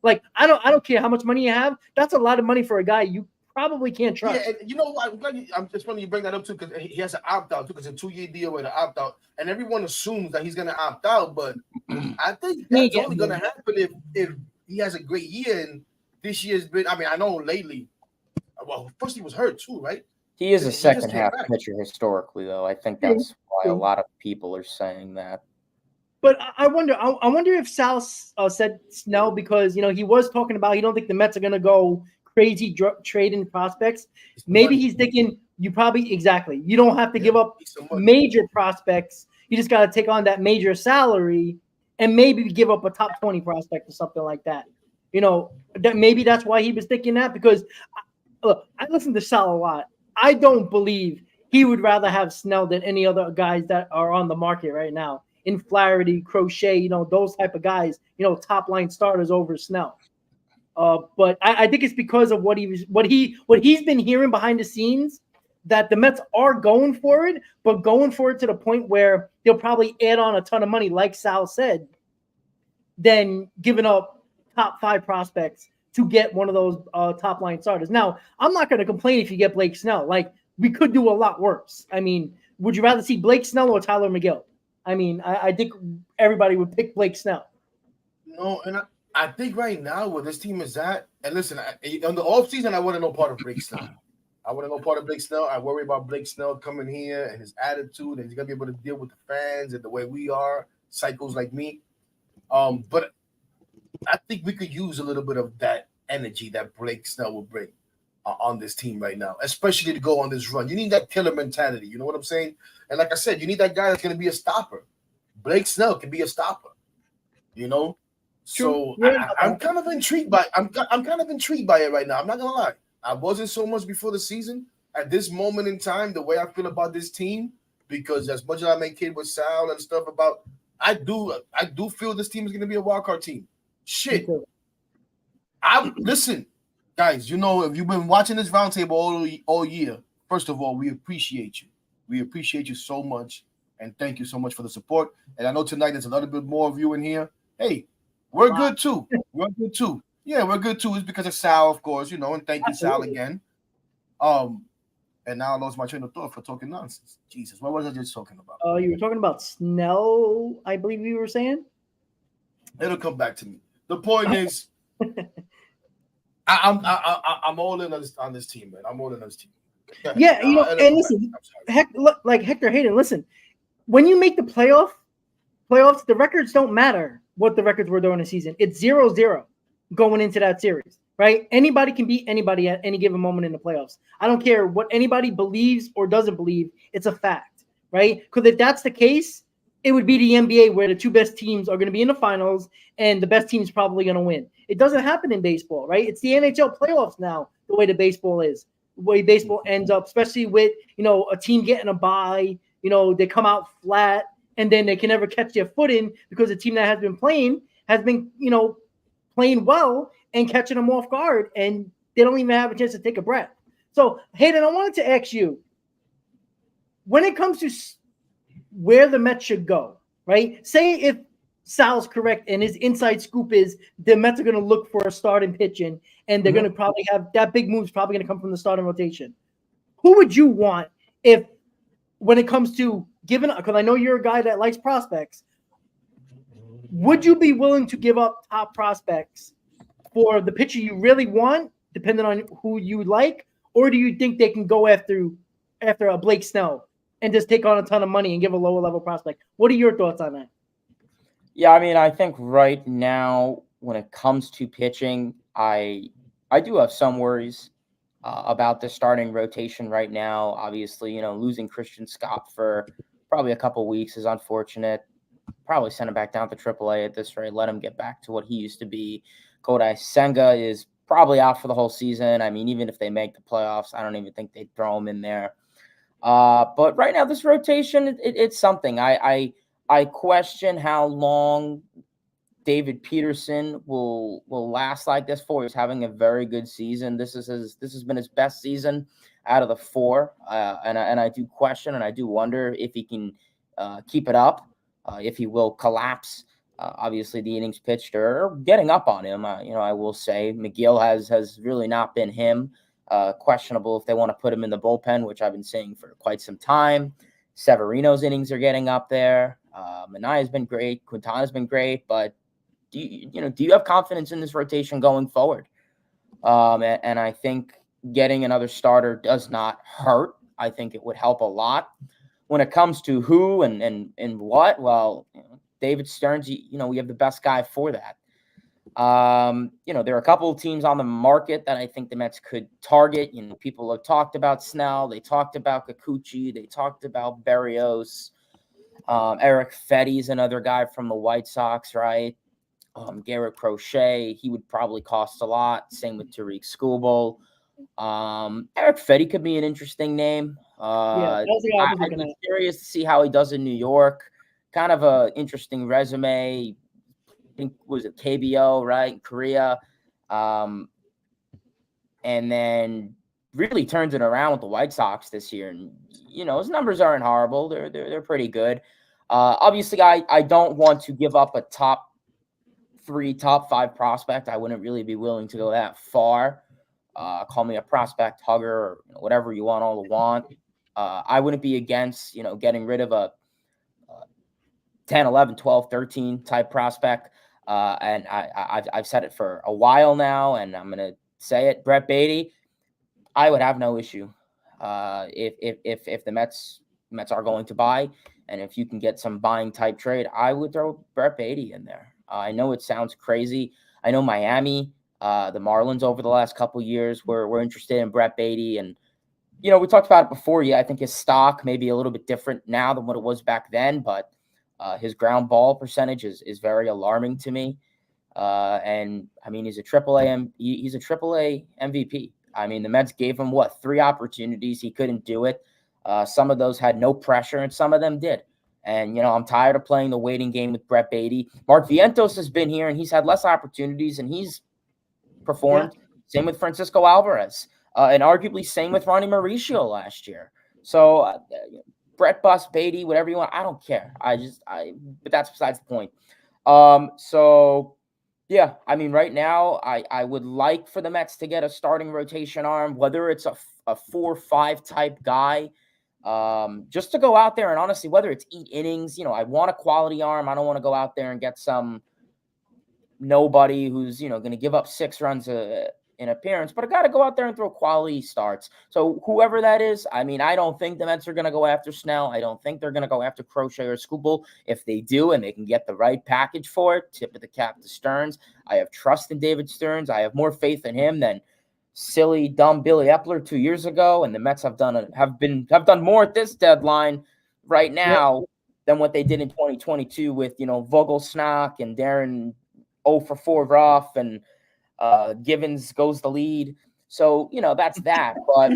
Like I don't care how much money you have. That's a lot of money for a guy you probably can't trust. Yeah, and you know what? I'm just funny you bring that up too because he has an opt out too because it's a 2-year deal with an opt out, and everyone assumes that he's going to opt out, but I think that's only going to happen if he has a great year. And this year's been. I mean, I know lately. Well, first he was hurt too, right? He is a second half pitcher historically, though. I think that's why a lot of people are saying that. But I wonder if Sal said Snell because he was talking about he don't think the Mets are going to go crazy trading prospects. Maybe he's thinking you don't have to give up major prospects. You just got to take on that major salary and maybe give up a top 20 prospect or something like that. That maybe that's why he was thinking that because look, I listen to Sal a lot. I don't believe he would rather have Snell than any other guys that are on the market right now. In Flaherty, Crochet, those type of guys, top line starters over Snell. But I think it's because of what he's been hearing behind the scenes that the Mets are going for it, but going for it to the point where they'll probably add on a ton of money, like Sal said, than giving up top 5 prospects to get one of those top line starters. Now, I'm not going to complain if you get Blake Snell. Like, we could do a lot worse. I mean, would you rather see Blake Snell or Tyler McGill? I mean, I think everybody would pick Blake Snell. No, and I think right now where this team is at, and listen, on the offseason, I want to know part of Blake Snell. I worry about Blake Snell coming here and his attitude, and he's going to be able to deal with the fans and the way we are, psychos like me. But I think we could use a little bit of that energy that Blake Snell will bring on this team right now, especially to go on this run. You need that killer mentality. You know what I'm saying? And like I said, you need that guy that's going to be a stopper. Blake Snell can be a stopper. So I'm kind of intrigued by. I'm kind of intrigued by it right now. I'm not gonna lie. I wasn't so much before the season. At this moment in time, the way I feel about this team, because as much as I make kid with Sal and stuff about, I do feel this team is going to be a wild card team. Shit. Listen, guys. If you've been watching this roundtable all year, first of all, we appreciate you. We appreciate you so much, and thank you so much for the support. And I know tonight there's a little bit more of you in here. Hey, we're good too. We're good too. Yeah, we're good too. It's because of Sal, of course, and thank you, Sal, again. And now I lost my train of thought for talking nonsense. Jesus, what was I just talking about? You were talking about Snell, I believe you were saying. It'll come back to me. The point is, I'm all in on this team, man. I'm all in on this team. Yeah, and listen, like Hector Hayden, listen, when you make the playoffs, the records don't matter what the records were during the season. It's 0-0 going into that series, right? Anybody can beat anybody at any given moment in the playoffs. I don't care what anybody believes or doesn't believe. It's a fact, right? Because if that's the case, it would be the NBA where the 2 best teams are going to be in the finals and the best team is probably going to win. It doesn't happen in baseball, right? It's the NHL playoffs now, the way the baseball is. The way baseball ends up, especially with, a team getting a bye, they come out flat and then they can never catch their footing because the team that has been playing, playing well and catching them off guard, and they don't even have a chance to take a breath. So, Hayden, I wanted to ask you, when it comes to where the Mets should go, right? Say if Sal's correct and his inside scoop is the Mets are going to look for a starting pitching, and they're going to probably have that big move's probably going to come from the starting rotation. Who would you want when it comes to giving up? Because I know you're a guy that likes prospects. Would you be willing to give up top prospects for the pitcher you really want, depending on who you like, or do you think they can go after a Blake Snell and just take on a ton of money and give a lower level prospect? What are your thoughts on that? Yeah, I mean, I think right now when it comes to pitching, I do have some worries about the starting rotation right now. Obviously, losing Christian Scott for probably a couple weeks is unfortunate. Probably send him back down to AAA at this rate. Let him get back to what he used to be. Kodai Senga is probably out for the whole season. I mean, even if they make the playoffs, I don't even think they'd throw him in there. But right now, this rotation, it's something. I question how long David Peterson will last like this for. He's having a very good season. This has been his best season out of the four, and I do question and I do wonder if he can keep it up, if he will collapse. Obviously, the innings pitched are getting up on him. I will say McGill has really not been him. Questionable if they want to put him in the bullpen, which I've been saying for quite some time. Severino's innings are getting up there. Manaya's been great. Quintana's been great, but do you have confidence in this rotation going forward? And I think getting another starter does not hurt. I think it would help a lot. When it comes to who and what, well, David Stearns, we have the best guy for that. There are a couple of teams on the market that I think the Mets could target. People have talked about Snell. They talked about Kikuchi. They talked about Berrios. Eric Fetty's another guy from the White Sox, right? Garrett Crochet, he would probably cost a lot. Same with Tariq Skubal. Eric Fetty could be an interesting name. That was the guy I was looking I'd be at. curious to see how he does in New York. Kind of a interesting resume. I think was it KBO, right? In Korea. And then really turns it around with the White Sox this year. And, his numbers aren't horrible. They're pretty good. Obviously, I don't want to give up a top 3, top 5 prospect. I wouldn't really be willing to go that far. Call me a prospect hugger or whatever you want. I wouldn't be against, getting rid of a 10, 11, 12, 13 type prospect. And I've said it for a while now, and I'm going to say it. Brett Beatty, I would have no issue if the Mets are going to buy, and if you can get some buying type trade, I would throw Brett Beatty in there. I know it sounds crazy. I know Miami, the Marlins over the last couple of years were interested in Brett Beatty, and we talked about it before. Yeah, I think his stock may be a little bit different now than what it was back then, but his ground ball percentage is very alarming to me. And I mean, he's a AAA MVP. I mean, the Mets gave him 3 opportunities. He couldn't do it. Some of those had no pressure, and some of them did. And, I'm tired of playing the waiting game with Brett Beatty. Mark Vientos has been here, and he's had less opportunities, and he's performed. Yeah. Same with Francisco Alvarez, and arguably same with Ronnie Mauricio last year. So, Brett Bus, Beatty, whatever you want, I don't care. But that's besides the point. Yeah, I mean, right now, I would like for the Mets to get a starting rotation arm, whether it's a 4-5 type guy, just to go out there and honestly, whether it's eat innings, I want a quality arm. I don't want to go out there and get some nobody who's, going to give up 6 runs in appearance, but I got to go out there and throw quality starts. So whoever that is, I mean, I don't think the Mets are going to go after Snell. I don't think they're going to go after Crochet or Skubal. If they do, and they can get the right package for it, tip of the cap to Stearns. I have trust in David Stearns. I have more faith in him than silly, dumb Billy Epler 2 years ago. And the Mets have done more at this deadline right now than what they did in 2022 with, Vogelsnack and Darren 0 for 4 rough and Givens goes the lead. So, that's that. But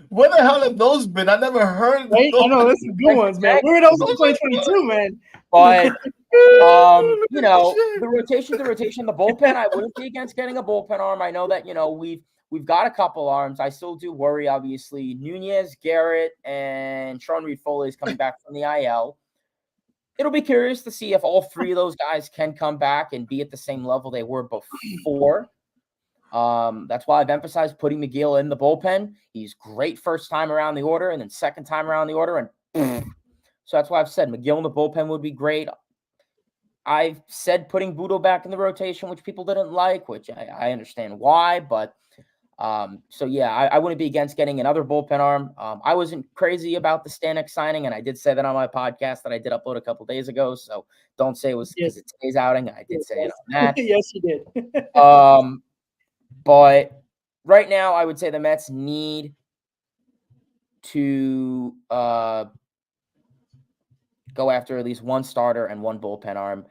what the hell have those been? I never heard those. I know, those are good ones, man. Where are those in 2022, man? But the rotation, the bullpen, I wouldn't be against getting a bullpen arm. I know that, we've got a couple arms. I still do worry, obviously. Nunez, Garrett, and Sean Reed-Foley is coming back from the IL. It'll be curious to see if all 3 of those guys can come back and be at the same level they were before. That's why I've emphasized putting McGill in the bullpen. He's great first time around the order, and then second time around the order, and so that's why I've said McGill in the bullpen would be great. I've said putting Budo back in the rotation, which people didn't like, which I understand why, but so yeah, I wouldn't be against getting another bullpen arm. I wasn't crazy about the Stanek signing, and I did say that on my podcast that I did upload a couple days ago. So don't say it was because it's today's outing. I did say it on that. Yes, you did. But right now, I would say the Mets need to go after at least one starter and one bullpen arm.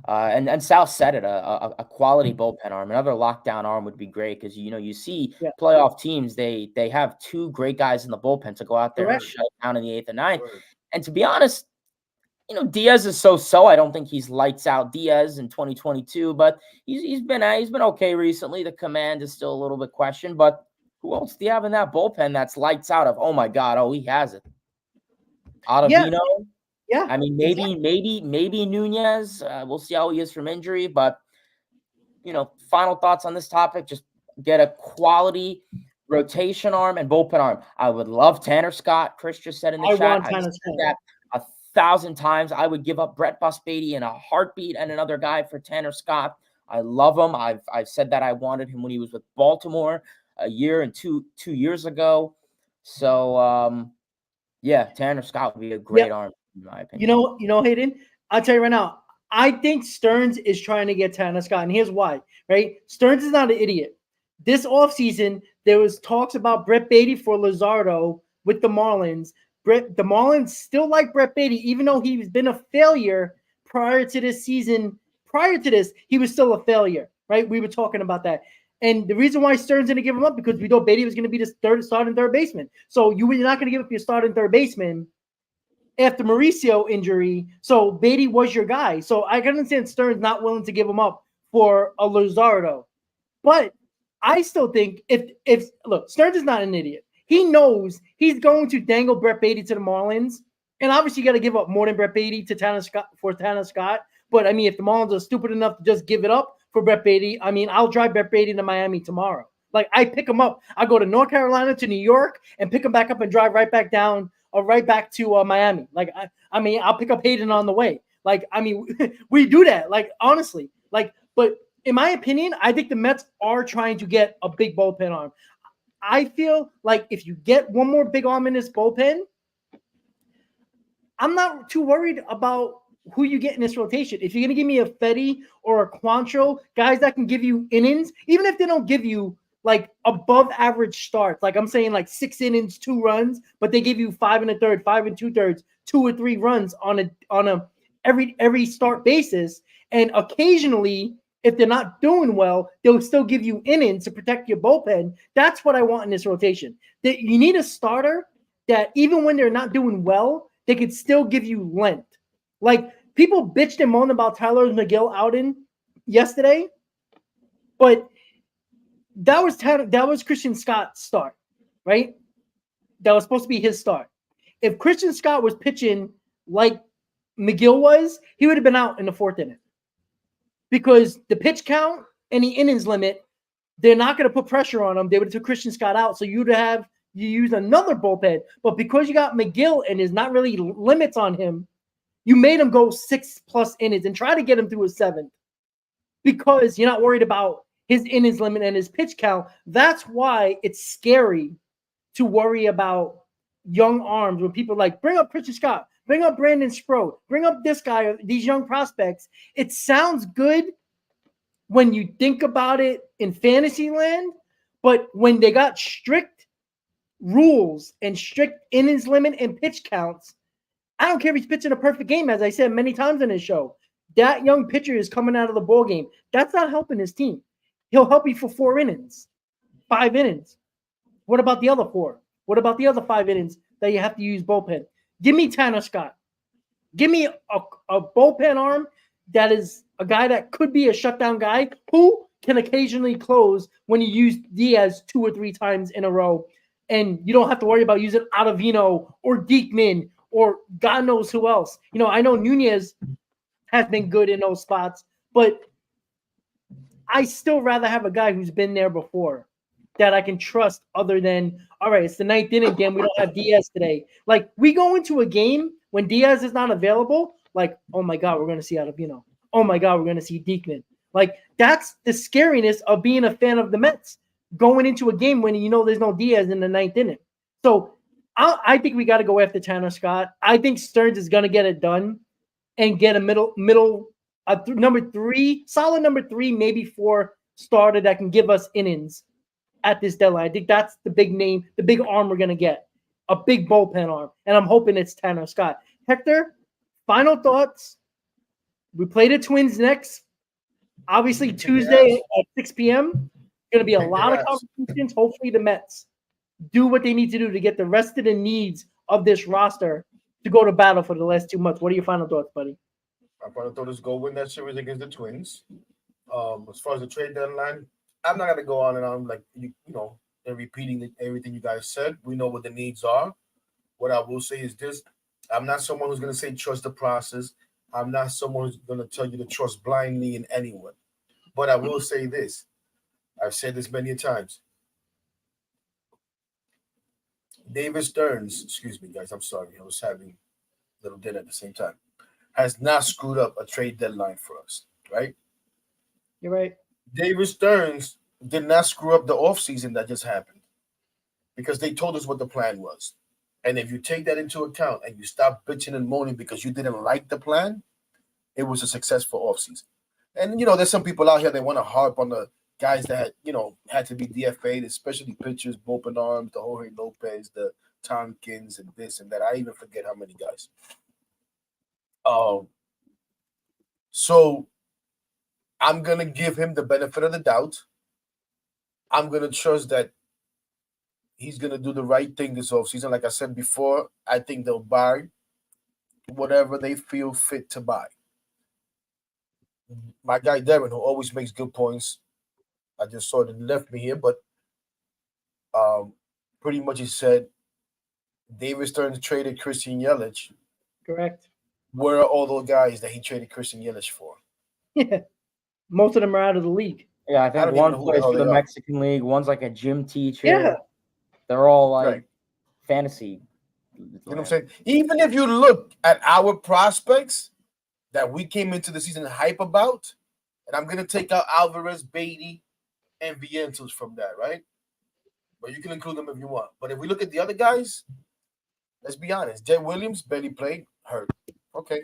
And Sal said it, a quality bullpen arm, another lockdown arm would be great because you see Yeah. playoff teams, they have two great guys in the bullpen to go out there and Correct. shut it down in the 8th and 9th. Right. And to be honest, Diaz is so. I don't think he's lights out Diaz in 2022, but he's been okay recently. The command is still a little bit questioned, but who else do you have in that bullpen that's lights out of? Oh my God, he has it. Ottavino. Yeah. I mean, maybe Nunez. We'll see how he is from injury, but final thoughts on this topic. Just get a quality rotation arm and bullpen arm. I would love Tanner Scott. Chris just said in the chat. Want I've Tanner said Scott. that 1,000 times. I would give up Brett Busbeady in a heartbeat and another guy for Tanner Scott. I love him. I've said that I wanted him when he was with Baltimore a year and two years ago. So Tanner Scott would be a great arm in my opinion. Hayden, I'll tell you right now. I think Stearns is trying to get Tanner Scott, and here's why. Right, Stearns is not an idiot. This offseason, there was talks about Brett Beatty for Luzardo with the Marlins. The Marlins still like Brett Beatty, even though he's been a failure prior to this season. Prior to this, he was still a failure, right? We were talking about that. And the reason why Stearns didn't give him up because we thought Beatty was going to be the starting third baseman. So you were not going to give up your starting third baseman after Mauricio injury. So Beatty was your guy. So I can understand Stearns not willing to give him up for a Luzardo. But I still think if look, Stearns is not an idiot. He knows he's going to dangle Brett Beatty to the Marlins. And obviously you got to give up more than Brett Beatty to Tanner Scott. But I mean, if the Marlins are stupid enough to just give it up for Brett Beatty, I mean, I'll drive Brett Beatty to Miami tomorrow. Like I pick him up. I go to North Carolina to New York and pick him back up and drive right back down or right back to Miami. Like I mean, I'll pick up Hayden on the way. Like I mean, we do that. Like honestly, but in my opinion, I think the Mets are trying to get a big bullpen arm. I feel like if you get one more big arm in this bullpen, I'm not too worried about who you get in this rotation. If you're going to give me a Fetty or a Quantrill, guys that can give you innings, even if they don't give you like above average starts, like I'm saying like 6 innings, 2 runs, but they give you 5 1/3, 5 2/3, 2 or 3 runs on a every start basis. And occasionally, if they're not doing well, they'll still give you innings to protect your bullpen. That's what I want in this rotation. That you need a starter that even when they're not doing well, they could still give you length. Like people bitched and moaned about Tyler McGill outing yesterday, but that was Christian Scott's start, right? That was supposed to be his start. If Christian Scott was pitching like McGill was, he would have been out in the 4th inning. Because the pitch count and the innings limit, they're not going to put pressure on him. They would have took Christian Scott out. So you use another bullpen. But because you got McGill and there's not really limits on him, you made him go 6+ innings and try to get him through a 7th. Because you're not worried about his innings limit and his pitch count. That's why it's scary to worry about young arms when people like, bring up Christian Scott. Bring up Brandon Sproat. Bring up this guy, these young prospects. It sounds good when you think about it in fantasy land, but when they got strict rules and strict innings limit and pitch counts, I don't care if he's pitching a perfect game, as I said many times in this show. That young pitcher is coming out of the ball game. That's not helping his team. He'll help you for 4 innings, 5 innings. What about the other 4? What about the other 5 innings that you have to use bullpen? Give me Tanner Scott. Give me a bullpen arm that is a guy that could be a shutdown guy who can occasionally close when you use Diaz 2 or 3 times in a row. And you don't have to worry about using Ottavino or Diekman or God knows who else. I know Nunez has been good in those spots, but I still rather have a guy who's been there before that I can trust other than, all right, it's the 9th inning game. We don't have Diaz today. Like, we go into a game when Diaz is not available, like, oh, my God, we're going to see Ottavino. Oh, my God, we're going to see Diekman. Like, that's the scariness of being a fan of the Mets, going into a game when there's no Diaz in the 9th inning. So I think we got to go after Tanner Scott. I think Stearns is going to get it done and get a number 3, solid number 3, maybe 4 starter that can give us innings at this deadline. I think that's the big name, the big arm we're going to get, a big bullpen arm. And I'm hoping it's Tanner Scott. Hector, final thoughts We play the Twins next. Obviously, Tuesday at 6 p.m. Going to be a lot of conversations. Hopefully, the Mets do what they need to do to get the rest of the needs of this roster to go to battle for the last 2 months. What are your final thoughts, buddy? My final thought is go win that series against the Twins. As far as the trade deadline, I'm not going to go on and on like you know and repeating everything you guys said. We know what the needs are. What I will say is this: I'm not someone who's going to say trust the process. I'm not someone who's going to tell you to trust blindly in anyone. But I will say this: I've said this many times. David Stearns, excuse me, guys, I'm sorry, I was having a little dinner at the same time, has not screwed up a trade deadline for us, right? You're right. David Stearns did not screw up the offseason that just happened because they told us what the plan was. And if you take that into account and you stop bitching and moaning because you didn't like the plan, it was a successful offseason. And, you know, there's some people out here that want to harp on the guys that, had to be DFA'd, especially pitchers, bullpen arms, the Jorge Lopez, the Tompkins, and this and that. I even forget how many guys. So I'm going to give him the benefit of the doubt. I'm going to trust that he's going to do the right thing this offseason. Like I said before, I think they'll buy whatever they feel fit to buy. My guy Devin, who always makes good points, I just saw it left me here, but pretty much he said David Stearns traded Christian Yelich. Correct. Where are all those guys that he traded Christian Yelich for? Yeah. Most of them are out of the league. Yeah, I think one plays for the Mexican League. One's like a gym teacher. Yeah. They're all like fantasy. You know what I'm saying? Even if you look at our prospects that we came into the season hype about, and I'm going to take out Alvarez, Beatty, and Vientos from that, right? But you can include them if you want. But if we look at the other guys, let's be honest. Jed Williams barely played, hurt. Okay.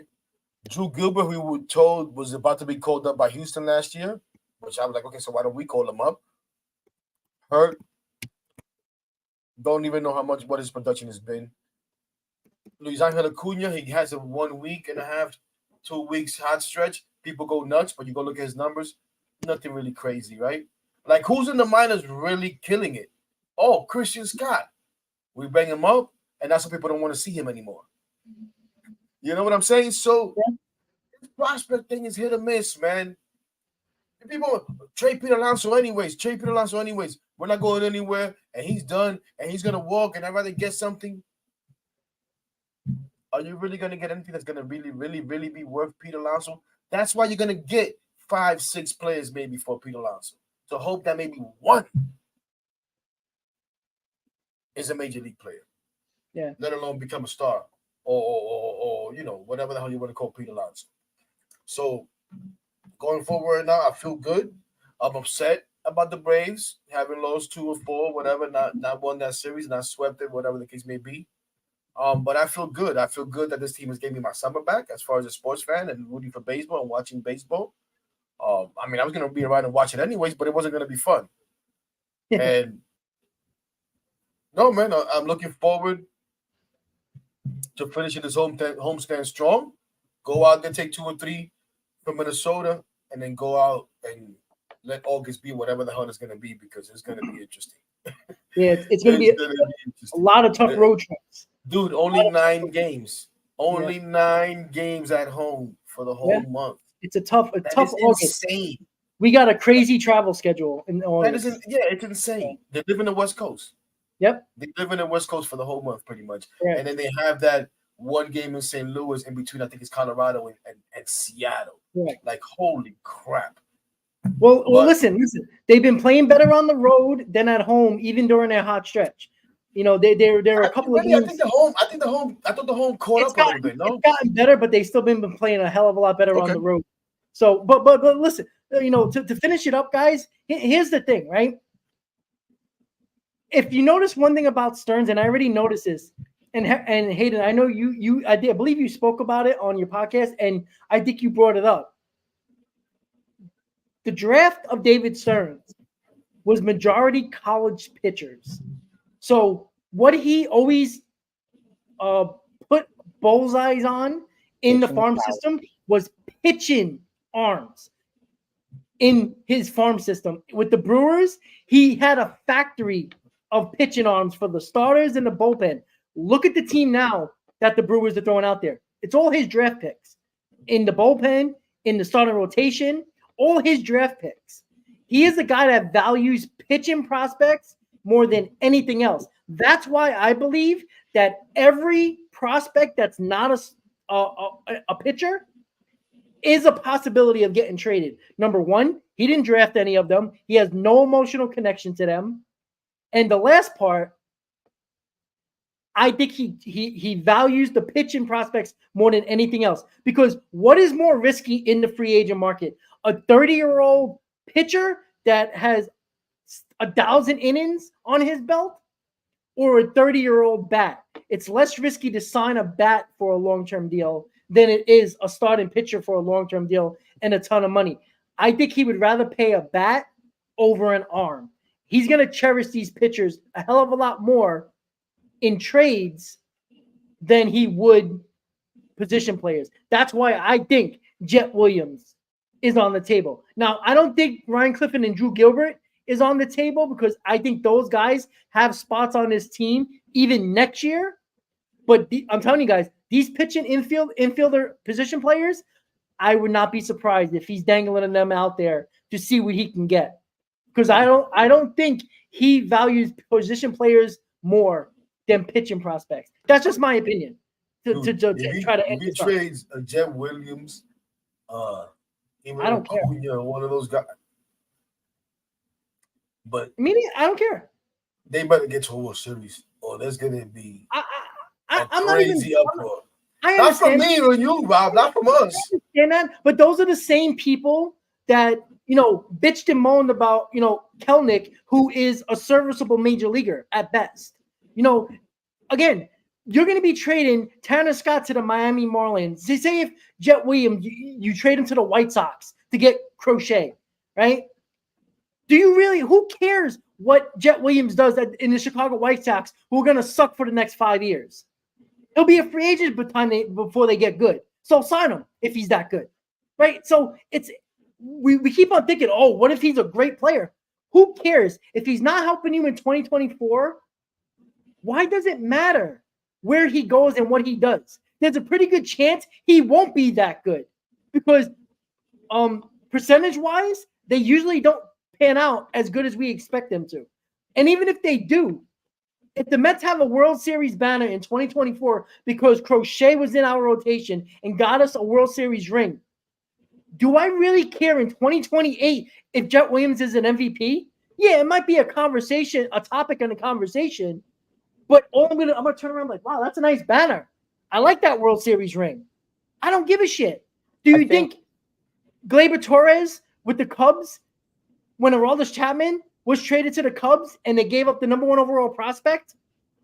Drew Gilbert, we were told was about to be called up by Houston last year, which I was like, okay, so why don't we call him up? Hurt. Don't even know what his production has been. Luis Angel Acuna, he has a 1 week and a half, 2 weeks hot stretch. People go nuts, but you go look at his numbers, nothing really crazy, right? Like, who's in the minors really killing it? Oh, Christian Scott. We bring him up, and that's why people don't want to see him anymore. You know what I'm saying? So, this prospect thing is hit or miss, man. People trade Peter Alonso anyways. We're not going anywhere, and he's done, and he's going to walk, and I'd rather get something. Are you really going to get anything that's going to really, really, really be worth Peter Alonso? That's why you're going to get 5-6 players maybe for Peter Alonso. To hope that maybe one is a major league player. Yeah. Let alone become a star or whatever the hell you want to call Peter Alonso. So going forward now, I feel good. I'm upset about the Braves having lost 2 or 4, whatever, not won that series, not swept it, whatever the case may be. But I feel good. I feel good that this team has gave me my summer back as far as a sports fan and rooting for baseball and watching baseball. I was going to be around and watch it anyways, but it wasn't going to be fun. And no, man, I'm looking forward to finishing this homestand strong. Go out there, take 2 or 3 from Minnesota, and then go out and let August be whatever the hell it's going to be because it's going to be interesting. Yeah, it's going to be a lot of tough road trips. Dude, only 9 games. Only 9 games at home for the whole month. It's a tough August. Insane. We got a crazy travel schedule in August. It's insane. They live in the West Coast. Yep. They live in the West Coast for the whole month, pretty much. Right. And then they have that one game in St. Louis in between, I think it's Colorado and Seattle. Right. Like, holy crap. Well, listen. They've been playing better on the road than at home, even during their hot stretch. You know, there are a couple of games. I thought the home caught up a little bit. No, it's gotten better, but they still been playing a hell of a lot better on the road. So, but listen, to finish it up, guys. Here's the thing, right? If you notice one thing about Stearns, and I already noticed this, and Hayden, I know I believe you spoke about it on your podcast, and I think you brought it up. The draft of David Stearns was majority college pitchers. So what he always put bullseyes on in the farm system was pitching arms in his farm system. With the Brewers, he had a factory of pitching arms for the starters and the bullpen. Look at the team now that the Brewers are throwing out there. It's all his draft picks. In the bullpen, in the starting rotation, all his draft picks. He is a guy that values pitching prospects more than anything else. That's why I believe that every prospect that's not a pitcher is a possibility of getting traded. Number one, he didn't draft any of them. He has no emotional connection to them. And the last part, I think he values the pitching prospects more than anything else. Because what is more risky in the free agent market? A 30-year-old pitcher that has 1,000 innings on his belt, or a 30-year-old bat? It's less risky to sign a bat for a long-term deal than it is a starting pitcher for a long-term deal and a ton of money. I think he would rather pay a bat over an arm. He's going to cherish these pitchers a hell of a lot more in trades than he would position players. That's why I think Jet Williams is on the table. Now, I don't think Ryan Clifford and Drew Gilbert is on the table because I think those guys have spots on his team even next year. But I'm telling you guys, these pitching infielder position players, I would not be surprised if he's dangling them out there to see what he can get. Because I don't think he values position players more than pitching prospects. That's just my opinion. To try to end this trades Jet Williams, even I don't care. One of those guys. But I mean, I don't care. They better get to a World Series, or there's gonna be I'm crazy uproar. I Not from understand. me or you, Rob. Not from us. I understand that, but those are the same people that bitched and moaned about Kelnick, who is a serviceable major leaguer at best. Again, you're going to be trading Tanner Scott to the Miami Marlins. They say if Jet Williams, you trade him to the White Sox to get Crochet, right? Do you really? Who cares what Jet Williams does in the Chicago White Sox, who are going to suck for the next 5 years? He'll be a free agent before they get good. So sign him if he's that good, right? So we keep on thinking, oh, what if he's a great player? Who cares? If he's not helping you in 2024, why does it matter where he goes and what he does? There's a pretty good chance he won't be that good because percentage-wise, they usually don't pan out as good as we expect them to. And even if they do, if the Mets have a World Series banner in 2024 because Crochet was in our rotation and got us a World Series ring, do I really care in 2028 if Jet Williams is an MVP? Yeah, it might be a conversation, a topic in a conversation, but I'm gonna turn around like, wow, that's a nice banner. I like that World Series ring. I don't give a shit. Do you think Gleyber Torres with the Cubs, when Aroldis Chapman was traded to the Cubs and they gave up the number 1 overall prospect,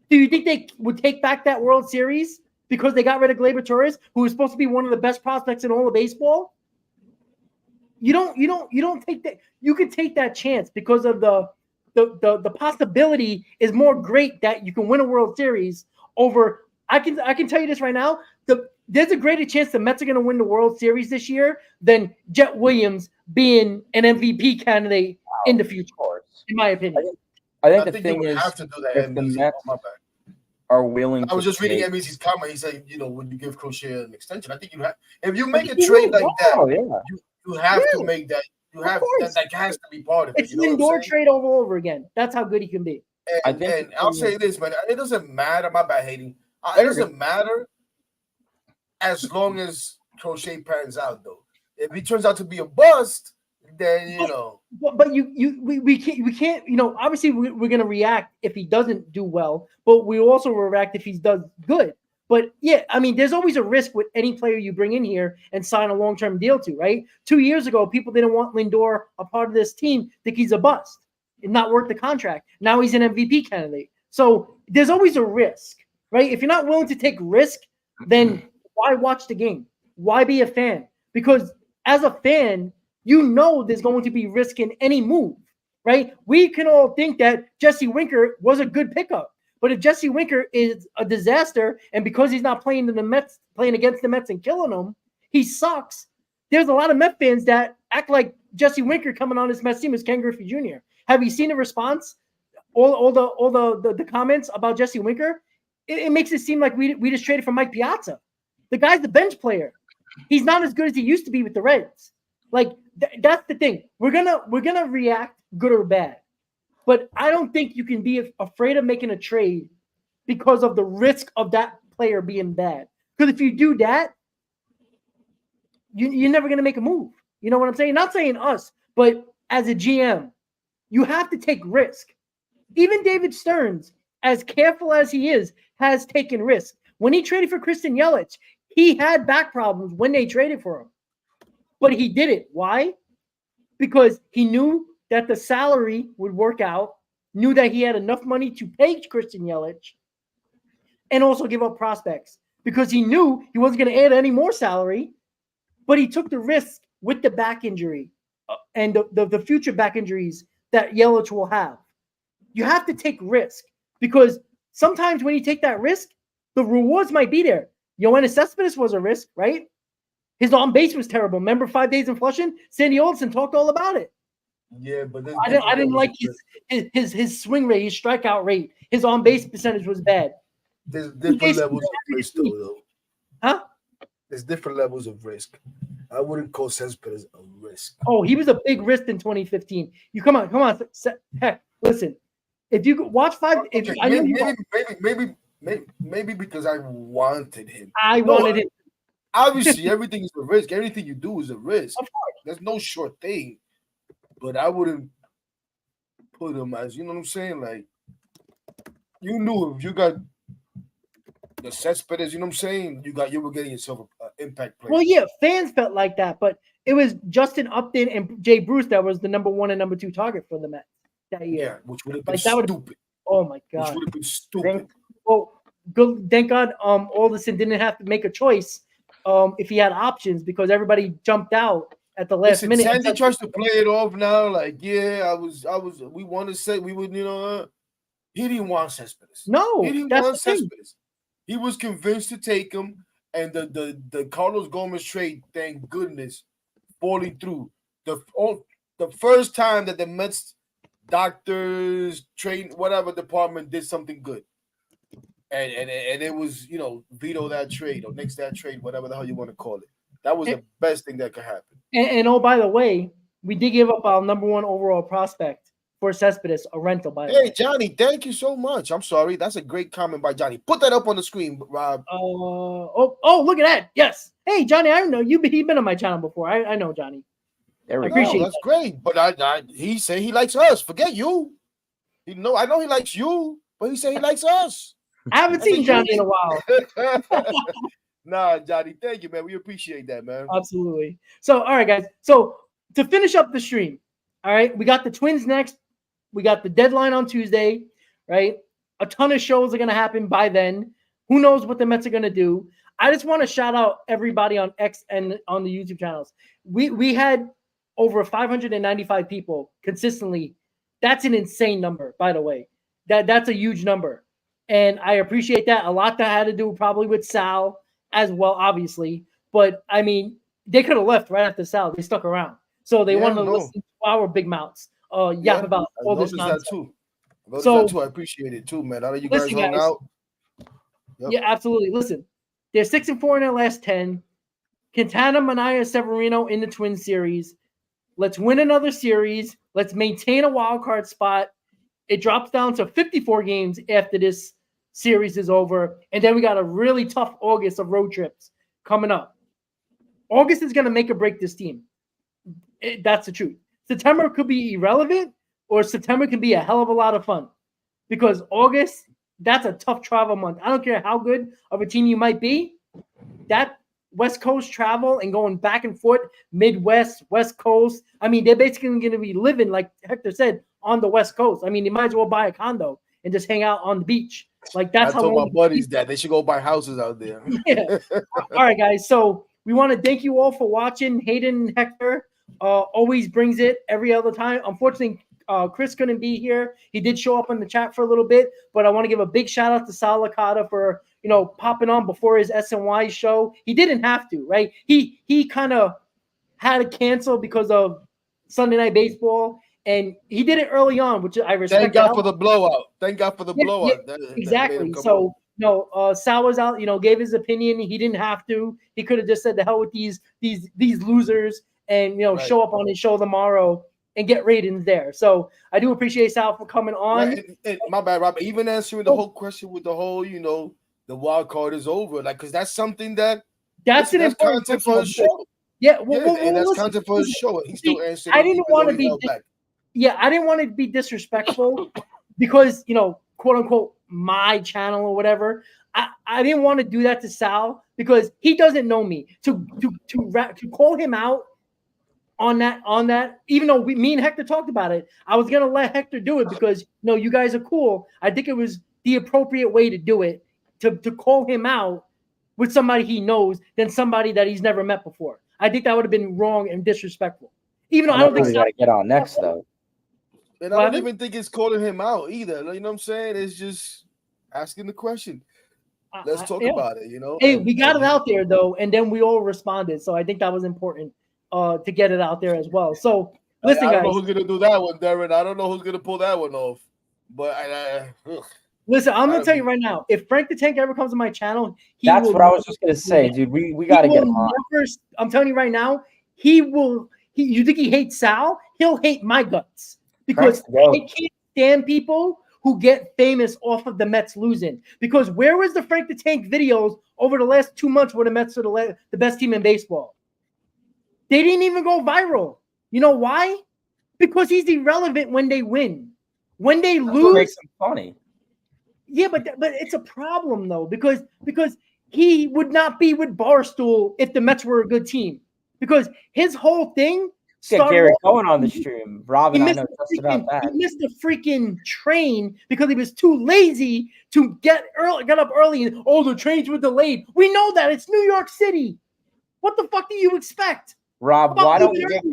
do you think they would take back that World Series because they got rid of Gleyber Torres, who was supposed to be one of the best prospects in all of baseball? You don't take that. You could take that chance because of the possibility is more great that you can win a World Series over. I can tell you this right now. There's a greater chance the Mets are going to win the World Series this year than Jet Williams being an MVP candidate in the future. In my opinion, I think the thing is, have to do that. if the Mets are willing, I was just reading NBC's comment. He said, would you give Crochet an extension? I think you have. If you make a trade like that, you have to make that. You have that has to be part of it. It's an indoor trade over again. That's how good he can be. And I'll say this, man. It doesn't matter. My bad hating. It doesn't matter as long as Crochet pans out, though. If he turns out to be a bust, then But we can't. Obviously we're gonna react if he doesn't do well, but we also react if he does good. But yeah, I mean, there's always a risk with any player you bring in here and sign a long-term deal to, right? 2 years ago, people didn't want Lindor a part of this team, think he's a bust and not worth the contract. Now he's an MVP candidate. So there's always a risk, right? If you're not willing to take risk, then why watch the game? Why be a fan? Because as a fan, there's going to be risk in any move, right? We can all think that Jesse Winker was a good pickup. But if Jesse Winker is a disaster, and because he's not playing against the Mets and killing them, he sucks, there's a lot of Met fans that act like Jesse Winker coming on his Mets team is Ken Griffey Jr. Have you seen the response? All the comments about Jesse Winker? It makes it seem like we just traded for Mike Piazza. The guy's the bench player. He's not as good as he used to be with the Reds. Like that's the thing. We're gonna react good or bad, but I don't think you can be afraid of making a trade because of the risk of that player being bad. Because if you do that, you're never gonna make a move. You know what I'm saying? Not saying us, but as a GM, you have to take risk. Even David Stearns, as careful as he is, has taken risk. When he traded for Christian Yelich, he had back problems when they traded for him. But he did it. Why? Because he knew that the salary would work out, knew that he had enough money to pay Christian Yelich, and also give up prospects. Because he knew he wasn't going to add any more salary, but he took the risk with the back injury and the future back injuries that Yelich will have. You have to take risk because sometimes when you take that risk, the rewards might be there. Yoenis Cespedes was a risk, right? His on base was terrible. Remember 5 days in Flushing? Sandy Olson talked all about it. Yeah, but I didn't like his swing rate, his strikeout rate, his on base percentage was bad. There's different levels of risk, though. Huh? There's different levels of risk. I wouldn't call Cespedes a risk. Oh, he was a big risk in 2015. You come on. Heck, listen. If you watch 5, maybe because I wanted him. I wanted him. Obviously, everything is a risk. Everything you do is a risk. Of course. There's no short thing. But I wouldn't put him as, you know what I'm saying? Like, you knew if you got the Cespedes, you know what I'm saying? You were getting yourself an impact player. Well, yeah, fans felt like that, but it was Justin Upton and Jay Bruce that was the number 1 and number 2 target for the Mets that year. Yeah, which would have been stupid. Oh my God. Which would have been stupid. Thank God Alderson didn't have to make a choice if he had options because everybody jumped out at the last minute. Sandy tries to play it off now, like, yeah, we want to say we would, he didn't want Cespedes. No, he didn't want Cespedes. He was convinced to take him, and the Carlos Gomez trade, thank goodness, falling through. The first time that the Mets doctors, trade, whatever department did something good. And it was, veto that trade or nix that trade, whatever the hell you want to call it. That was the best thing that could happen. And oh, by the way, we did give up our number 1 overall prospect for Cespedes, a rental, by the way. Hey, Johnny, thank you so much. I'm sorry. That's a great comment by Johnny. Put that up on the screen, Rob. Look at that. Yes. Hey, Johnny, I know you've been on my channel before. I know, Johnny. There we go. Appreciate that's great. But he said he likes us. Forget you. I know he likes you, but he said he likes us. I haven't seen Johnny in a while. Nah, Johnny, thank you, man. We appreciate that, man. Absolutely. So, all right, guys. So, to finish up the stream, all right, we got the Twins next. We got the deadline on Tuesday, right? A ton of shows are going to happen by then. Who knows what the Mets are going to do? I just want to shout out everybody on X and on the YouTube channels. We had over 595 people consistently. That's an insane number, by the way. That's a huge number. And I appreciate that. A lot that had to do probably with Sal as well, obviously. But, I mean, they could have left right after Sal. They stuck around. So they wanted to listen to our big mouths yap about all this nonsense. That too. I appreciate it too, man. I know you guys hung out. Yep. Yeah, absolutely. Listen, they're 6-4 in their last 10. Quintana, Minaya, Severino in the Twins series. Let's win another series. Let's maintain a wild card spot. It drops down to 54 games after this series is over. And then we got a really tough August of road trips coming up. August is going to make or break this team. That's the truth. September could be irrelevant, or September can be a hell of a lot of fun. Because August, that's a tough travel month. I don't care how good of a team you might be. That West Coast travel and going back and forth, Midwest, West Coast. I mean, they're basically going to be living, like Hector said, on the West Coast. I mean, they might as well buy a condo and just hang out on the beach. Like that's how. I told my buddies that they should go buy houses out there. Yeah. All right, guys. So we want to thank you all for watching. Hayden and Hector always brings it every other time. Unfortunately, Chris couldn't be here. He did show up in the chat for a little bit, but I want to give a big shout out to Sal Licata for popping on before his SNY show. He didn't have to, right? He kind of had to cancel because of Sunday Night Baseball, and he did it early on, which I respect. Thank God for the blowout. Thank God for the blowout. Yeah, That exactly. made him come So on. no, Sal was out. Gave his opinion. He didn't have to. He could have just said, "The hell with these losers," and Right. show up on his show tomorrow and get ratings there. So I do appreciate Sal for coming on. Right. And my bad, Robert. Even answering the whole question with the whole, the wild card is over. Like, because that's something that's content for his show. Yeah, and that's listen, content for his show. He still answered. I didn't want to be. Back. Yeah, I didn't want to be disrespectful because quote unquote my channel or whatever. I didn't want to do that to Sal because he doesn't know me. To call him out on that, even though me and Hector talked about it, I was gonna let Hector do it because you guys are cool. I think it was the appropriate way to do it to call him out with somebody he knows than somebody that he's never met before. I think that would have been wrong and disrespectful. Even though I don't think we got to get on next though. And I don't even think it's calling him out either. You know what I'm saying? It's just asking the question. Let's talk about it, Hey, we got it out there though, and then we all responded. So I think that was important to get it out there as well. So listen, I don't know guys. who's gonna do that one, Darren. I don't know who's gonna pull that one off. But listen, I'm gonna tell you right now. If Frank the Tank ever comes to my channel, that's what I was just gonna say, dude. We gotta get him on. I'm telling you right now, he will. You think he hates Sal? He'll hate my guts because he can't stand people who get famous off of the Mets losing. Because where was the Frank the Tank videos over the last 2 months where the Mets are the best team in baseball? They didn't even go viral. You know why? Because he's irrelevant when they win. When they lose, makes him funny. Yeah, but it's a problem though because he would not be with Barstool if the Mets were a good team. Because his whole thing Get Gary Cohen on the stream. Robin, I know just about that. He missed the freaking train because he was too lazy to get up early. And the trains were delayed. We know that it's New York City. What the fuck do you expect? Rob, why don't we get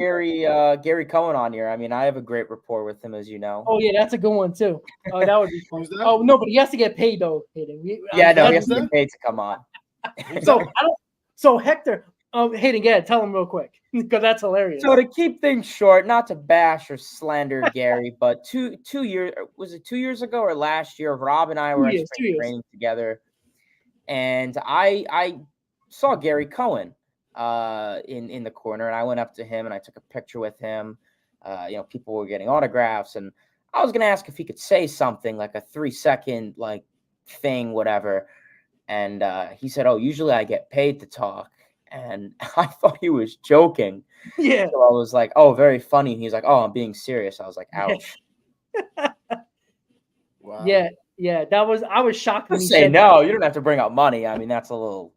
Gary Cohen on here? I mean, I have a great rapport with him, as you know. Oh yeah, that's a good one too. Oh, that would be fun. Oh no, but he has to get paid though. He has to get paid to come on. So Hector. Hayden, tell him real quick because that's hilarious. So to keep things short, not to bash or slander Gary, but 2 years, was it 2 years ago or last year? Rob and I were at spring training together, and I saw Gary Cohen in the corner, and I went up to him and I took a picture with him. People were getting autographs, and I was gonna ask if he could say something like a 3-second thing, whatever. And he said, "Oh, usually I get paid to talk." And I thought he was joking. Yeah. So I was like, "Oh, very funny." He's like, "Oh, I'm being serious." I was like, "Ouch." Wow. Yeah. I was shocked when he said no. You don't have to bring up money. I mean, that's a little,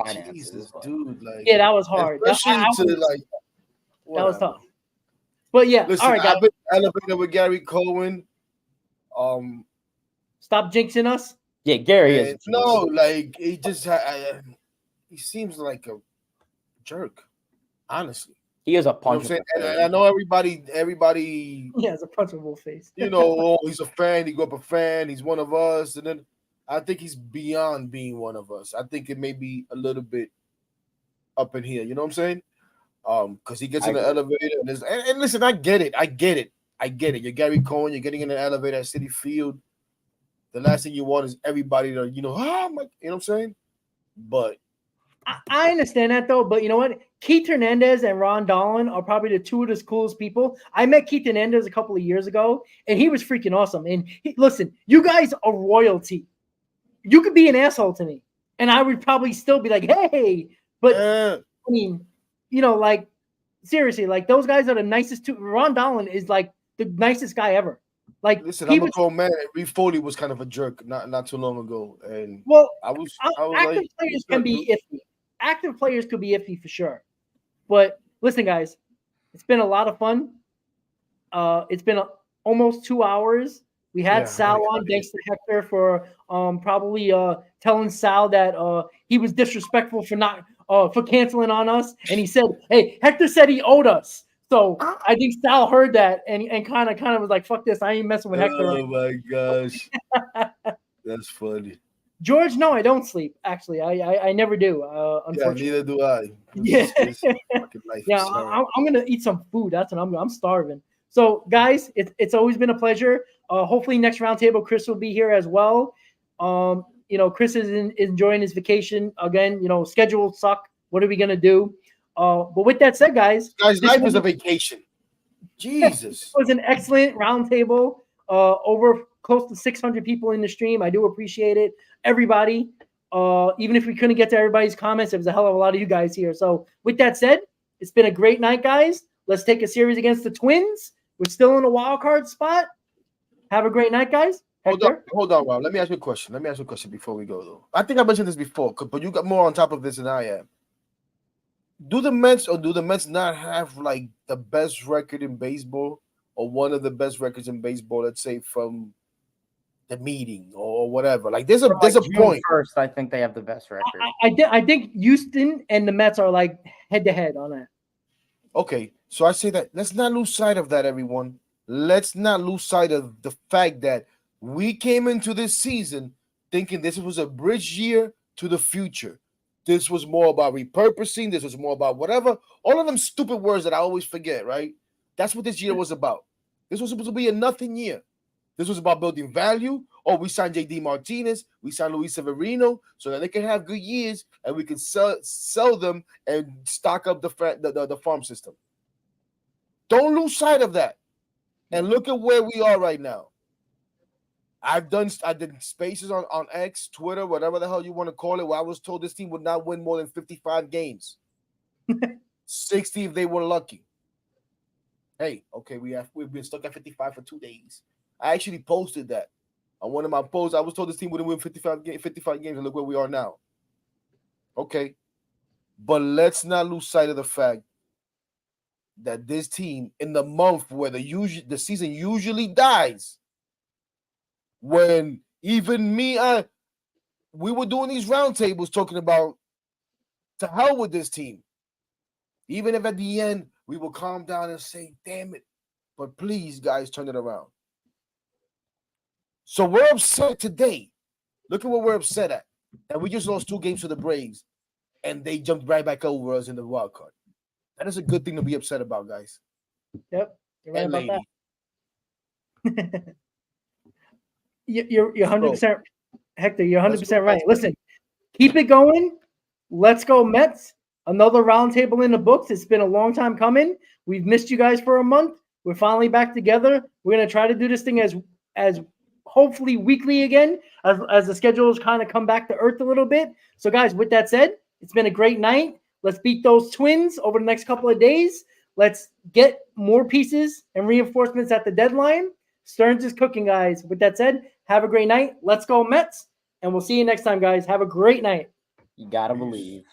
finances. Dude, that was hard. That was tough. But yeah, listen, all right, guys. I've been elevated with Gary Cohen. Stop jinxing us. Yeah, Gary is. No, he just he seems like a jerk. Honestly, he is a punch. And I know everybody. He has a punchable face. He's a fan. He grew up a fan. He's one of us, and then I think he's beyond being one of us. I think it may be a little bit up in here. You know what I'm saying? Because he gets in the elevator and listen, I get it. You're Gary Cohen. You're getting in an elevator at Citi Field. The last thing you want is everybody to, you know what I'm saying? But I understand that though. But you know what? Keith Hernandez and Ron Dolan are probably the two of the coolest people. I met Keith Hernandez a couple of years ago, and he was freaking awesome. And listen, you guys are royalty. You could be an asshole to me, and I would probably still be like, "Hey," but I mean, seriously, those guys are the nicest two. Ron Dolan is the nicest guy ever. Listen, I'm a grown man. Reed Foley was kind of a jerk not too long ago, and active players can be iffy. Active players could be iffy for sure. But listen, guys, it's been a lot of fun. It's been almost 2 hours. We had Sal on. Thanks to Hector for probably telling Sal that he was disrespectful for canceling on us, and he said, "Hey, Hector said he owed us." So I think Sal heard that and kind of was like, "Fuck this! I ain't messing with Hector." Oh my gosh, that's funny. George, no, I don't sleep. Actually, I never do. Yeah, Unfortunately. neither do I. Yeah. Fucking life Yeah, is hard. I'm gonna eat some food. That's what I'm starving. So, guys, it's always been a pleasure. Hopefully, next roundtable, Chris will be here as well. Chris is enjoying his vacation again. Schedules suck. What are we gonna do? But with that said, guys, Guys, this life was, is a vacation. Jesus. was an excellent roundtable. Over close to 600 people in the stream. I do appreciate it, everybody. Even if we couldn't get to everybody's comments, there was a hell of a lot of you guys here. So, with that said, it's been a great night, guys. Let's take a series against the Twins. We're still in a wild card spot. Have a great night, guys. Hector? Hold on, Rob. Let me ask you a question before we go, though. I think I mentioned this before, but you got more on top of this than I am. Do the Mets not have like the best record in baseball, or one of the best records in baseball? Let's say from the meeting or whatever. Like there's a June point. 1st, I think they have the best record. I think Houston and the Mets are like head to head on that. Okay, so I say that let's not lose sight of that, everyone. Let's not lose sight of the fact that we came into this season thinking this was a bridge year to the future. This was more about repurposing. This was more about whatever. All of them stupid words that I always forget, right? That's what this year was about. This was supposed to be a nothing year. This was about building value. Oh, we signed J.D. Martinez. We signed Luis Severino so that they can have good years and we can sell them and stock up the farm system. Don't lose sight of that. And look at where we are right now. I did spaces on X, Twitter, whatever the hell you want to call it, where I was told this team would not win more than 55 games. 60 if they were lucky. Hey, okay, we've been stuck at 55 for 2 days. I actually posted that on one of my posts. I was told this team wouldn't win 55 games, and look where we are now. Okay, but let's not lose sight of the fact that this team, in the month where the season usually dies, when even we were doing these roundtables talking about to hell with this team. Even if at the end we will calm down and say, damn it, but please, guys, turn it around. So we're upset today. Look at what we're upset at. And we just lost 2 games to the Braves, and they jumped right back over us in the wild card. That is a good thing to be upset about, guys. Yep, you're right And about lady. that. You're 100%, Hector. You're 100% right. Listen, keep it going. Let's go Mets. Another roundtable in the books. It's been a long time coming. We've missed you guys for a month. We're finally back together. We're gonna try to do this thing as hopefully weekly again, as the schedules kind of come back to earth a little bit. So, guys, with that said, it's been a great night. Let's beat those Twins over the next couple of days. Let's get more pieces and reinforcements at the deadline. Stearns is cooking, guys. With that said, have a great night. Let's go Mets. And we'll see you next time, guys. Have a great night. You gotta believe.